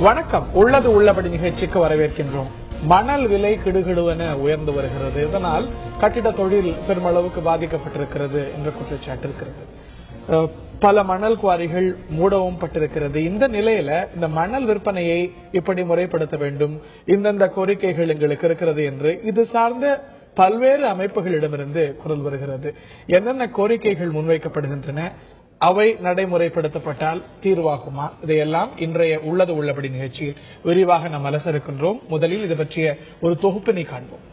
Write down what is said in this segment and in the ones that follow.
வணக்கம். உள்ளது உள்ளபடி நிகழ்ச்சிக்கு வரவேற்கின்றோம். மணல் விலை கிடுகிடுவென உயர்ந்து வருகிறது. இதனால் கட்டிட தொழில் பெருமளவுக்கு பாதிக்கப்பட்டிருக்கிறது என்ற குற்றச்சாட்டு இருக்கிறது. பல மணல் குவாரிகள் மூடவும் பட்டிருக்கிறது. இந்த நிலையில இந்த மணல் விற்பனையை இப்படி முறைப்படுத்த வேண்டும், இந்தந்த கோரிக்கைகள் எங்களுக்கு இருக்கிறது என்று இது சார்ந்த பல்வேறு அமைப்புகளிடமிருந்து குரல் வருகிறது. என்னென்ன கோரிக்கைகள் முன்வைக்கப்படுகின்றன, அவை நடைமுறைப்படுத்தப்பட்டால் தீர்வாகுமா, இதையெல்லாம் இன்றைய உள்ளது உள்ளபடி நிகழ்ச்சியில் விரிவாக நாம் அலசருக்கின்றோம். முதலில் இது பற்றிய ஒரு தொகுப்பினை காண்போம்.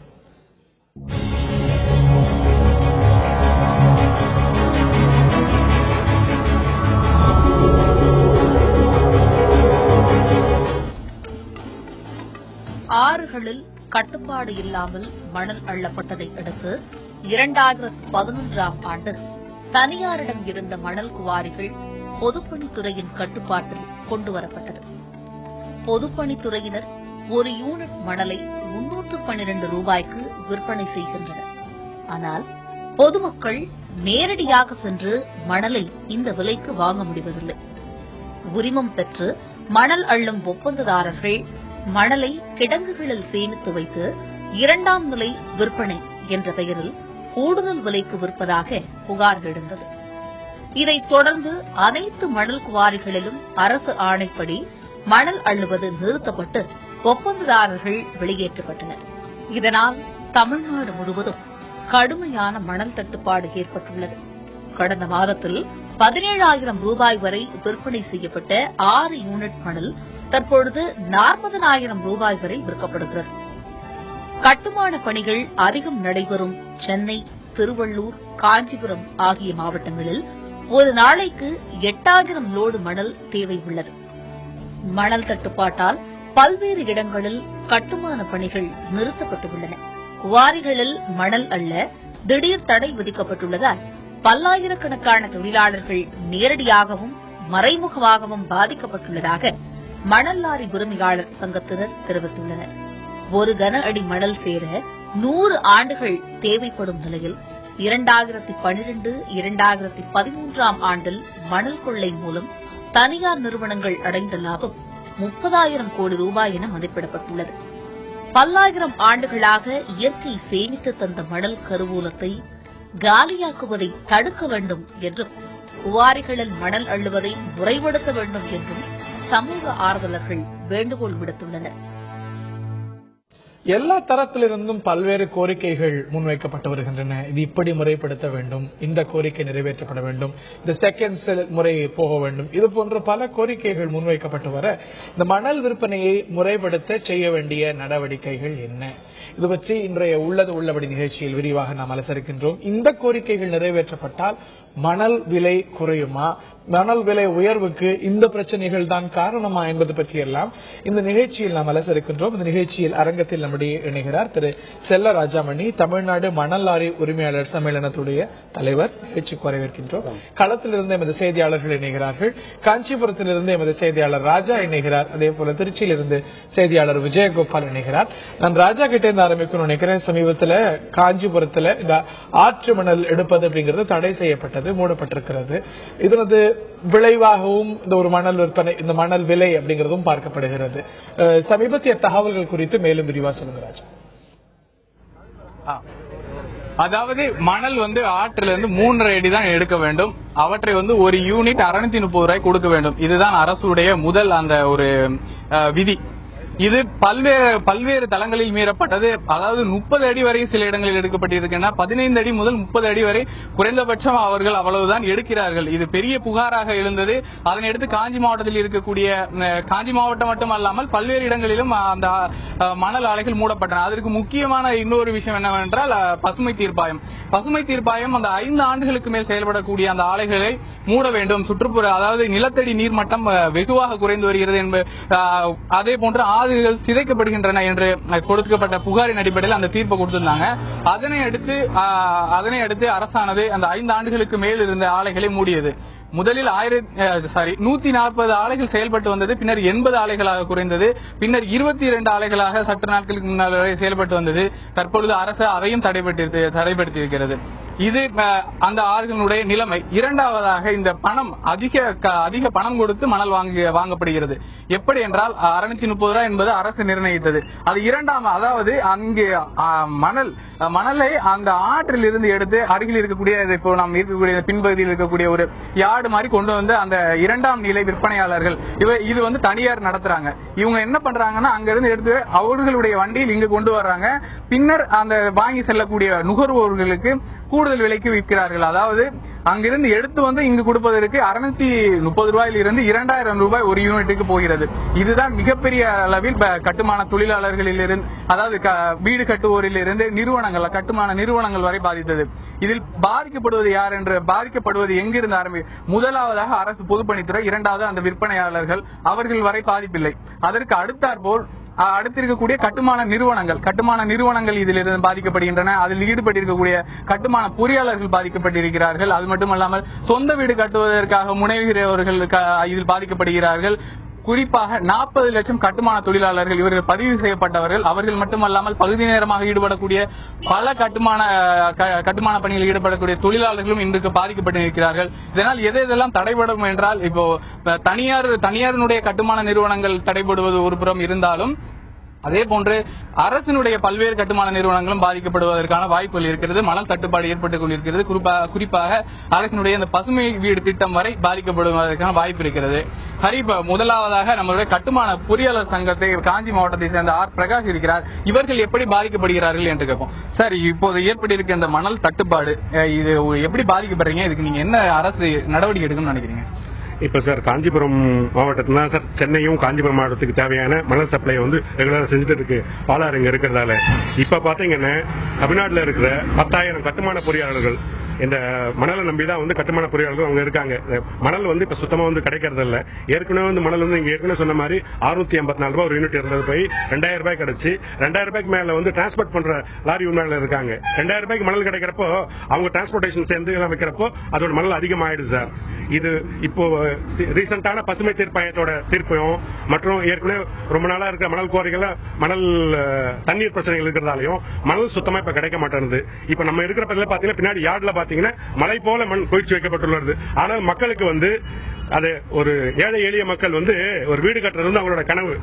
ஆறுகளில் கட்டுப்பாடு இல்லாமல் மணல் அள்ளப்பட்டதை அடுத்து 2011ஆம் ஆண்டு தனியாரிடம் இருந்த மணல் குவாரிகள் பொதுப்பணித்துறையின் கட்டுப்பாட்டில் கொண்டுவரப்பட்டது. பொதுப்பணித்துறையினர் ஒரு யூனிட் மணலை 312 ரூபாய்க்கு விற்பனை செய்கின்றனர். ஆனால் பொதுமக்கள் நேரடியாக சென்று மணலை இந்த விலைக்கு வாங்க முடிவதில்லை. உரிமம் பெற்று மணல் அள்ளும் ஒப்பந்ததாரர்கள் மணலை கிடங்குகளில் சேமித்து வைத்து இரண்டாம் நிலை விற்பனை என்ற பெயரில் கூடுதல் விலைக்கு விற்பதாக புகார் எழுந்தது. இதைத் தொடர்ந்து அனைத்து மணல் குவாரிகளிலும் அரசு ஆணைப்படி மணல் அள்ளுவது நிறுத்தப்பட்டு ஒப்பந்ததாரர்கள் வெளியேற்றப்பட்டனர். இதனால் தமிழ்நாடு முழுவதும் கடுமையான மணல் தட்டுப்பாடு ஏற்பட்டுள்ளது. கடந்த மாதத்தில் 17,000 ரூபாய் வரை விற்பனை செய்யப்பட்ட 6 யூனிட் மணல் தற்பொழுது 40,000 ரூபாய் வரை விற்கப்படுகிறது. கட்டுமான பணிகள் அதிகம் நடைபெறும் சென்னை, திருவள்ளூர், காஞ்சிபுரம் ஆகிய மாவட்டங்களில் ஒரு நாளைக்கு 8,000 லோடு மணல் தேவை உள்ளது. மணல் தட்டுப்பாட்டால் பல்வேறு இடங்களில் கட்டுமான பணிகள் நிறுத்தப்பட்டுள்ளன. குவாரிகளில் மணல் அள்ள திடீர் தடை விதிக்கப்பட்டுள்ளதால் பல்லாயிரக்கணக்கான தொழிலாளர்கள் நேரடியாகவும் மறைமுகமாகவும் பாதிக்கப்பட்டுள்ளதாக மணல் லாரி உரிமையாளர் சங்கத்தினர் தெரிவித்துள்ளனர். ஒரு கன அடி மணல் சேர 100 ஆண்டுகள் தேவைப்படும் நிலையில் 2012, 2013ஆம் ஆண்டில் மணல் கொள்ளை மூலம் தனியார் நிறுவனங்கள் அடைந்த லாபம் 30,000 கோடி ரூபாய் என மதிப்பிடப்பட்டுள்ளது. பல்லாயிரம் ஆண்டுகளாக இயற்கை சேமித்து தந்த மணல் கருவூலத்தை காலியாக்குவதை தடுக்க வேண்டும் என்றும் குவாரிகளில் மணல் அள்ளுவதை முறைப்படுத்த வேண்டும் என்றும் சமூக ஆர்வலர்கள் வேண்டுகோள் விடுத்துள்ளனர். எல்லா தரப்பிலிருந்தும் பல்வேறு கோரிக்கைகள் முன்வைக்கப்பட்டு வருகின்றன. இது இப்படி முறைப்படுத்த வேண்டும், இந்த கோரிக்கை நிறைவேற்றப்பட வேண்டும், இந்த செகண்ட் முறை போக வேண்டும், இது போன்ற பல கோரிக்கைகள் முன்வைக்கப்பட்டு வர இந்த மணல் விற்பனையை முறைப்படுத்த செய்ய வேண்டிய நடவடிக்கைகள் என்ன, இது பற்றி இன்றைய உள்ளது உள்ளபடி நிகழ்ச்சியில் விரிவாக நாம் அலசரிக்கின்றோம். இந்த கோரிக்கைகள் நிறைவேற்றப்பட்டால் மணல் விலை குறையுமா, மணல் விலை உயர்வுக்கு இந்த பிரச்சனைகள் தான் காரணமா என்பது பற்றியெல்லாம் இந்த நிகழ்ச்சியில் நாம் அலசரிக்கின்றோம். இந்த நிகழ்ச்சியில் அரங்கத்தில் நம்முடைய இணைகிறார் திரு செல்ல ராஜாமணி, தமிழ்நாடு மணல் லாரி உரிமையாளர் சம்மேளனத்துடைய தலைவர். நிகழ்ச்சிக்கு வரவேற்கின்றோம். களத்திலிருந்து எமது செய்தியாளர்கள் இணைகிறார்கள். காஞ்சிபுரத்திலிருந்து எமது செய்தியாளர் ராஜா இணைகிறார். அதே போல திருச்சியிலிருந்து செய்தியாளர் விஜயகோபால் இணைகிறார். நான் ராஜா கிட்டே இருந்து ஆரம்பிக்கணும்னு நினைக்கிறேன். சமீபத்தில் காஞ்சிபுரத்தில் இந்த ஆற்று மணல் எடுப்பது அப்படிங்கிறது தடை செய்யப்பட்டது, மூடப்பட்டிருக்கிறது. இதனது விளைவாகவும் இந்த ஒரு மணல் விற்பனை, இந்த மணல் விலை அப்படிங்கிறதும் பார்க்கப்படுகிறது. சமீபத்திய தகவல்கள் குறித்து மேலும் விரிவா சொல்லுங்க ராஜா. அதாவது மணல் ஆற்றில இருந்து 3.5 அடி தான் எடுக்க வேண்டும். அவற்றை ஒரு யூனிட் 630 ரூபாய் கொடுக்க வேண்டும். இதுதான் அரசுடைய முதல் அந்த ஒரு விதி. இது பல்வேறு தளங்களில் மீறப்பட்டது. அதாவது 30 அடி வரை சில இடங்களில் எடுக்கப்பட்டிருக்கின்றன. 15 அடி முதல் 30 அடி வரை குறைந்தபட்சம் அவர்கள் அவ்வளவுதான் எடுக்கிறார்கள். இது பெரிய புகாராக எழுந்தது. அதனை அடுத்து காஞ்சி மாவட்டத்தில் இருக்கக்கூடிய, காஞ்சி மாவட்டம் மட்டுமல்லாமல் பல்வேறு இடங்களிலும் அந்த மணல் ஆலைகள் மூடப்பட்டன. அதற்கு முக்கியமான இன்னொரு விஷயம் என்னவென்றால் பசுமை தீர்ப்பாயம் அந்த 5 ஆண்டுகளுக்கு மேல் செயல்படக்கூடிய அந்த ஆலைகளை மூட வேண்டும். சுற்றுப்புற, அதாவது நிலத்தடி நீர்மட்டம் வெகுவாக குறைந்து வருகிறது என்பது, அதே போன்று ஆறுகள் சிதைக்கப்படுகின்றன என்று கொடுக்கப்பட்ட புகாரின் அடிப்படையில் அந்த தீர்ப்பை கொடுத்திருந்தாங்க. அதனை அடுத்து அரசானது அந்த 5 ஆண்டுகளுக்கு மேல் இருந்த ஆலைகளை மூடியது. முதலில் 140 ஆலைகள் செயல்பட்டு வந்தது. பின்னர் 80 ஆலைகளாக குறைந்தது. பின்னர் 22 ஆலைகளாக சற்று நாட்களுக்கு முன்னால் வரை செயல்பட்டு வந்தது. தற்பொழுது அரசு அதையும் தடைபடுத்தியிருக்கிறது. இது அந்த ஆறுகளுடைய நிலைமை. இரண்டாவதாக இந்த பணம் அதிக பணம் கொடுத்து மணல் வாங்கப்படுகிறது. எப்படி என்றால் 630 ரூபாய் என்பது அரசு நிர்ணயித்தது. அது இரண்டாம், அதாவது அங்கு மணலை அந்த ஆற்றில் இருந்து எடுத்து அருகில் இருக்கக்கூடிய இப்போ நாம் இருக்கக்கூடிய பின்பகுதியில் இருக்கக்கூடிய ஒரு யார்டு மாதிரி கொண்டு வந்து அந்த இரண்டாம் நிலை விற்பனையாளர்கள் இது வந்து தனியார் நடத்துறாங்க. இவங்க என்ன பண்றாங்கன்னா அங்க இருந்து எடுத்து அவர்களுடைய வண்டியில் இங்கு கொண்டு வர்றாங்க. பின்னர் அந்த வாங்கி செல்லக்கூடிய நுகர்வோர்களுக்கு கூடுதல் விலைக்கு விற்கிறார்கள். அதாவது அங்கிருந்து எடுத்து வந்து இங்கு கொடுப்பதற்கு 630 ரூபாயில் இருந்து 2000 ரூபாய் ஒரு யூனிட்டுக்கு போகிறது. இதுதான் மிகப்பெரிய அளவில் கட்டுமான தொழிலாளர்களில் இருந்து, அதாவது வீடு கட்டுவோரில் இருந்து கட்டுமான நிறுவனங்கள் வரை பாதித்தது. இதில் பாதிக்கப்படுவது யார் என்று, பாதிக்கப்படுவது எங்கிருந்து முதலாவதாக அரசு பொதுப்பணித்துறை, இரண்டாவது அந்த விற்பனையாளர்கள், அவர்கள் வரை பாதிப்பில்லை. அதற்கு அடுத்தாற்போல் அடுத்திருக்கக்கூடிய கட்டுமான நிறுவனங்கள் இதிலிருந்து பாதிக்கப்படுகின்றன. அதில் ஈடுபட்டிருக்கக்கூடிய கட்டுமான பொறியாளர்கள் பாதிக்கப்பட்டிருக்கிறார்கள். அது மட்டுமல்லாமல் சொந்த வீடு கட்டுவதற்காக முனைகிறவர்கள் இதில் பாதிக்கப்படுகிறார்கள். குறிப்பாக 40 லட்சம் கட்டுமான தொழிலாளர்கள், இவர்கள் பதிவு செய்யப்பட்டவர்கள். அவர்கள் மட்டுமல்லாமல் பகுதி நேரமாக ஈடுபடக்கூடிய பல கட்டுமான பணியில் ஈடுபடக்கூடிய தொழிலாளர்களும் இன்றைக்கு பாதிக்கப்பட்டிருக்கிறார்கள். இதனால் எதெல்லாம் தடைபடும் என்றால், இப்போ தனியாருடைய கட்டுமான நிறுவனங்கள் தடைபடுவது ஒரு புறம் இருந்தாலும், அதே போன்று அரசினுடைய பல்வேறு கட்டுமான நிறுவனங்களும் பாதிக்கப்படுவதற்கான வாய்ப்புகள் இருக்கிறது. மணல் தட்டுப்பாடு ஏற்பட்டுக் கொண்டிருக்கிறது. குறிப்பாக அரசினுடைய இந்த பசுமை வீடு திட்டம் வரை பாதிக்கப்படுவதற்கான வாய்ப்பு இருக்கிறது. முதலாவதாக நம்மளுடைய கட்டுமான பொறியாளர் சங்கத்தை காஞ்சி மாவட்டத்தை சேர்ந்த ஆர் பிரகாஷ் இருக்கிறார். இவர்கள் எப்படி பாதிக்கப்படுகிறார்கள் என்று கேட்போம். சார், இப்போது ஏற்பட்டிருக்க இந்த மணல் தட்டுப்பாடு இது எப்படி பாதிக்கப்படுறீங்க? இதுக்கு நீங்க என்ன அரசு நடவடிக்கை எடுக்கணும்னு நினைக்கிறீங்க? இப்ப சார், காஞ்சிபுரம் மாவட்டத்துல தான் சார் சென்னையும் காஞ்சிபுரம் மாவட்டத்துக்கு தேவையான மணல் சப்ளை வந்து ரெகுலரா செஞ்சுட்டு இருக்கு. பாலாறு இங்க இருக்கிறதால இப்ப பாத்தீங்கன்னா தமிழ்நாட்டில் இருக்கிற 10,000 கட்டுமான பொறியாளர்கள் இந்த மணலை நம்பிதான் வந்து கட்டுமான பொறியாளர்கள் அவங்க இருக்காங்க. மணல் வந்து இப்ப சுத்தமா வந்து கிடைக்கிறது இல்ல. ஏற்கனவே வந்து மணல் வந்து இங்க ஏற்கனவே சொன்ன மாதிரி 684 ரூபாய் ஒரு யூனிட் இருந்தது, போய் 2000 ரூபாய் கிடைச்சு 2000 ரூபாய்க்கு மேல வந்து டிரான்ஸ்போர்ட் பண்ற லாரி உண்மையில இருக்காங்க. 2000 ரூபாய்க்கு மணல் கிடைக்கிறப்போ அவங்க டிரான்ஸ்போர்டேஷன் சேர்ந்து எல்லாம் வைக்கிறப்போ அதோட மணல் அதிகமாயிடுது சார். இது இப்போ ரீசெண்டான பசுமை தீர்ப்பாயத்தோட தீர்ப்பையும் மற்றும் ஏற்கனவே ரொம்ப நாளா இருக்கிற மணல் குவாரிகள் மணல் தண்ணீர் பிரச்சனைகள் இருக்கிறதாலையும் மணல் சுத்தமா இப்ப கிடைக்க மாட்டேங்குது. இப்ப நம்ம இருக்கிற பகுதியில் பாத்தீங்கன்னா பின்னாடி யார்ட்ல பாத்தீங்கன்னா மலை போல மண் குவிச்சு வைக்கப்பட்டுள்ளது. ஆனால் மக்களுக்கு வந்து அது ஒரு ஏழை எளிய மக்கள் வந்து ஒரு வீடு கட்டுறது வந்து அவங்களோட கனவு.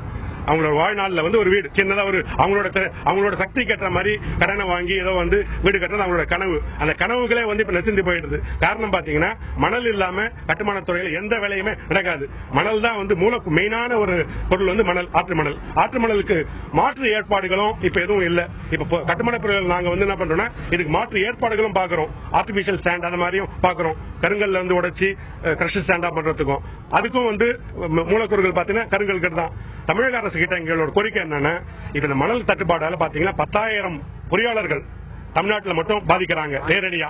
அவங்களோட வாழ்நாள்ல வந்து ஒரு வீடு சின்னதா ஒரு அவங்களோட சக்தி கட்டுற மாதிரி கடனை வாங்கி ஏதோ வந்து வீடு கட்டுறது அவங்களோட கனவு. அந்த கனவுகளே வந்து இப்ப நெசிந்து போயிடுது. காரணம் பாத்தீங்கன்னா மணல் இல்லாம கட்டுமான துறையில எந்த வேலையுமே நடக்காது. மணல் தான் வந்து மெயினான ஒரு பொருள் வந்து மணல், ஆற்று மணலுக்கு மாற்று ஏற்பாடுகளும் இப்ப எதுவும் இல்ல. இப்ப கட்டுமான பொருள் நாங்க வந்து என்ன பண்றோம்னா இதுக்கு மாற்று ஏற்பாடுகளும் பாக்குறோம். ஆர்டிபிஷியல் ஸ்டாண்ட் அந்த மாதிரியும் பாக்குறோம். கருங்கல்ல வந்து உடைச்சி கிரஷ் ஸ்டாண்டா பண்றதுக்கும் அதுக்கும் வந்து மூலக்கூறுகள் பாத்தீங்கன்னா கருங்கல் தான். தமிழக அரசு கிட்ட எங்களோட கோரிக்கை என்னன்னா, இப்ப இந்த மணல் தட்டுப்பாடால பாத்தீங்கன்னா 10,000 பொறியாளர்கள் தமிழ்நாட்டில் மட்டும் பாதிக்கிறாங்க நேரடியா.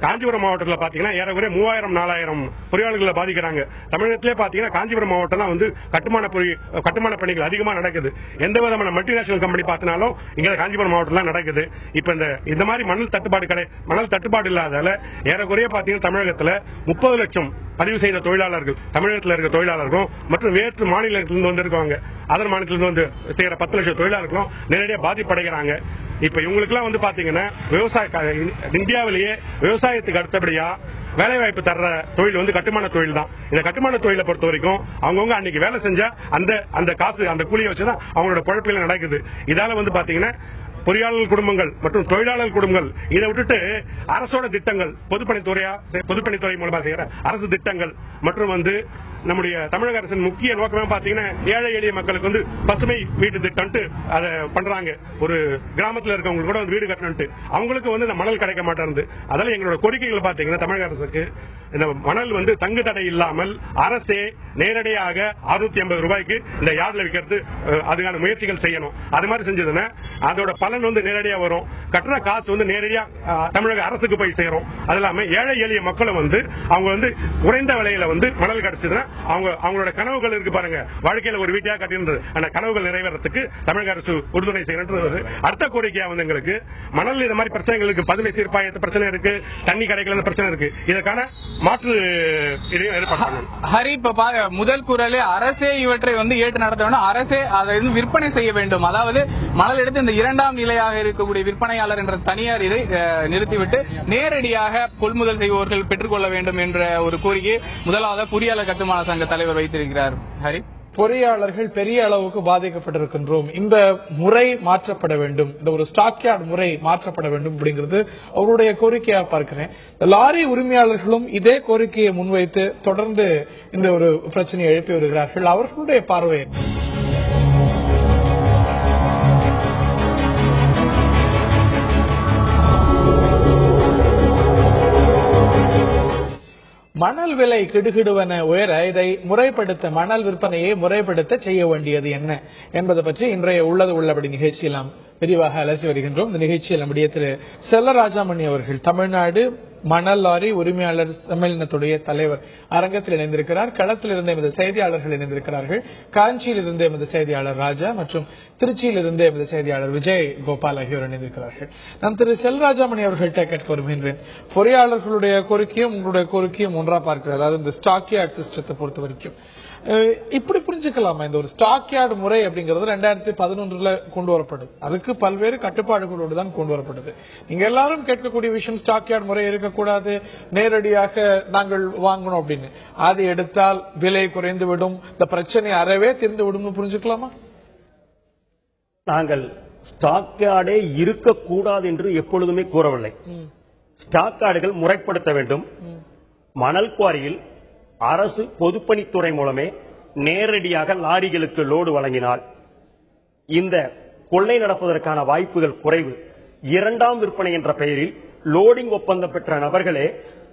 காஞ்சிபுரம் மாவட்டத்தில் பாத்தீங்கன்னா ஏறக்குறைய 3000-4000 பொறியாளர்களை பாதிக்கிறாங்க. தமிழகத்திலே பாத்தீங்கன்னா காஞ்சிபுரம் மாவட்டம் தான் வந்து கட்டுமான பணிகள் அதிகமா நடக்குது. எந்த விதமான மல்டிநேஷனல் கம்பெனி பார்த்தினாலும் இங்க காஞ்சிபுரம் மாவட்டம் நடக்குது. இப்ப இந்த மாதிரி மணல் தட்டுப்பாடு இல்லாதால ஏறக்குறைய பாத்தீங்கன்னா தமிழகத்துல 30 லட்சம் பதிவு செய்த தொழிலாளர்கள் தமிழகத்தில் இருக்க தொழிலாளர்களும் மற்றும் வேற்று மாநிலத்திலிருந்து வந்திருக்காங்க. அதர் மாநிலத்திலிருந்து வந்து செய்யற 10 லட்சம் தொழிலாளர்களும் நேரடியாக பாதிப்படைகிறாங்க. இப்ப இவங்களுக்கு எல்லாம் வந்து பாத்தீங்கன்னா இந்தியாவிலேயே விவசாயத்துக்கு அடுத்தபடியா வேலை வாய்ப்பு தர்ற தொழில் வந்து கட்டுமான தொழில் தான். இந்த கட்டுமான தொழிலை பொறுத்த வரைக்கும் அவங்கவுங்க அன்னைக்கு வேலை செஞ்சா அந்த காசு அந்த கூலியை வச்சுதான் அவங்களோட பொழப்பில நடக்குது. இதால வந்து பாத்தீங்கன்னா பொறியாளர் குடும்பங்கள் மற்றும் தொழிலாளர் குடும்பங்கள் இதை விட்டுட்டு அரசோட திட்டங்கள் பொதுப்பணித்துறை மூலமா செய்யற அரசு திட்டங்கள் மற்றும் வந்து நம்முடைய தமிழக அரசின் முக்கிய நோக்கமே பாத்தீங்கன்னா ஏழை எளிய மக்களுக்கு வந்து பசுமை வீட்டு திட்டம் அதை பண்றாங்க. ஒரு கிராமத்தில் இருக்கவங்களுக்கு கூட வீடு கட்டணும் அவங்களுக்கு வந்து இந்த மணல் கிடைக்க மாட்டேங்குது. அதனால எங்களோட கோரிக்கைகள் பாத்தீங்கன்னா தமிழக அரசுக்கு இந்த மணல் வந்து தங்கு தடை இல்லாமல் அரசே நேரடியாக 650 ரூபாய்க்கு இந்த யார்ட்ல விற்கிறது அதுக்கான முயற்சிகள் செய்யணும். அது மாதிரி செஞ்சதுன்னா அதோட பலன் வந்து நேரடியா வரும். கட்டுற காசு வந்து நேரடியா தமிழக அரசுக்கு போய் சேரும். அது இல்லாம ஏழை எளிய மக்களை வந்து அவங்க வந்து குறைந்த விலையில வந்து மணல் கிடைச்சதுன்னா அவங்களோட கனவுகள் இருக்கு பாருங்க, வாழ்க்கையில ஒரு வீட்டையா கட்டின்றது அந்த கனவுகள் நிறைவேறதுக்கு தமிழக அரசு உறுதுணை செய்யறது அடுத்த கோரிக்கையா வந்து எங்களுக்கு. மணல் இந்த மாதிரி பிரச்சனைகளுக்கு பசுமை தீர்ப்பாயத்து பிரச்சனை இருக்கு, தண்ணி கிடைக்கல பிரச்சனை இருக்கு. இதற்கான மாற்று ஹரி இப்ப முதல் குரல் அரசே இவற்றை வந்து ஏற்று நடத்த வேண்டும், அரசே அதை விற்பனை செய்ய வேண்டும். அதாவது மணல் எடுத்து இந்த இரண்டாம் நிலையாக இருக்கக்கூடிய விற்பனையாளர் என்ற தனியார் இதை நிறுத்திவிட்டு நேரடியாக கொள்முதல் செய்பவர்கள் பெற்றுக்கொள்ள வேண்டும் என்ற ஒரு கோரிக்கை முதலாவது பொறியாளர் கட்டுமான சங்க தலைவர் வைத்திருக்கிறார். ஹரி, பொறியாளர்கள் பெரிய அளவுக்கு பாதிக்கப்பட்டிருக்கின்றோம், இந்த முறை மாற்றப்பட வேண்டும், இந்த ஒரு ஸ்டாக் யார்டு முறை மாற்றப்பட வேண்டும் அப்படிங்கிறது அவருடைய கோரிக்கையா பார்க்கிறேன். லாரி உரிமையாளர்களும் இதே கோரிக்கையை முன்வைத்து தொடர்ந்து இந்த ஒரு பிரச்சனையை எழுப்பி வருகிறார்கள். அவர்களுடைய பார்வை மணல் விலை கிடுகிடுவன உயர இதை முறைப்படுத்த, மணல் விற்பனையை முறைப்படுத்த செய்ய வேண்டியது என்ன என்பதை பற்றி இன்றைய உள்ளது உள்ளபடி நிகழ்ச்சியில் நாம் விரிவாக அலசி வருகின்றோம். இந்த நிகழ்ச்சியில் நம்முடைய திரு செல்லராஜாமணி அவர்கள் தமிழ்நாடு மணல் லாரி உரிமையாளர் சம்மேளனத்துடைய தலைவர் அரங்கத்தில் இணைந்திருக்கிறார். களத்தில் இருந்த எமது செய்தியாளர்கள் இணைந்திருக்கிறார்கள். காஞ்சியில் இருந்த எமது செய்தியாளர் ராஜா மற்றும் திருச்சியில் இருந்த எமது செய்தியாளர் விஜய் கோபால் ஆகியோர் இணைந்திருக்கிறார்கள். நான் திரு செல்வராஜாமணி அவர்கள்ட்ட கேட்க விரும்புகின்றேன். பொறியாளர்களுடைய கோரிக்கையும் உங்களுடைய கோரிக்கையும் ஒன்றா பார்க்கிறார். அதாவது இந்த ஸ்டாக் யார்டு சிஸ்டத்தை பொறுத்த வரைக்கும் இப்படி புரிஞ்சுக்கலாமா? இந்த ஒரு ஸ்டாக் யார்டு முறை அப்படிங்கிறது 2011 கொண்டு வரப்படுது. அதுக்கு பல்வேறு கட்டுப்பாடுகளோடு தான் கொண்டு வரப்படுது. நீங்க எல்லாரும் கேட்கக்கூடிய விஷயம் ஸ்டாக் யார்டு முறை இருக்கக்கூடாது, நேரடியாக நாங்கள் வாங்கணும் அப்படின்னு. அது எடுத்தால் விலை குறைந்துவிடும், இந்த பிரச்சனை அறவே தீர்ந்து விடும் புரிஞ்சுக்கலாமா? நாங்கள் ஸ்டாக் யார்டே இருக்கக்கூடாது என்று எப்பொழுதுமே கூறவில்லை. ஸ்டாக் யார்டுகள் முறைப்படுத்த வேண்டும். மணல் குவாரியில் அரசு பொதுப்பணித்துறை மூலமே நேரடியாக லாரிகளுக்கு லோடு வழங்கினால் இந்த கொள்ளை நடப்பதற்கான வாய்ப்புகள் குறைவு. இரண்டாம் விற்பனை என்ற பெயரில் லோடிங் ஒப்பந்தம் பெற்ற நபர்களே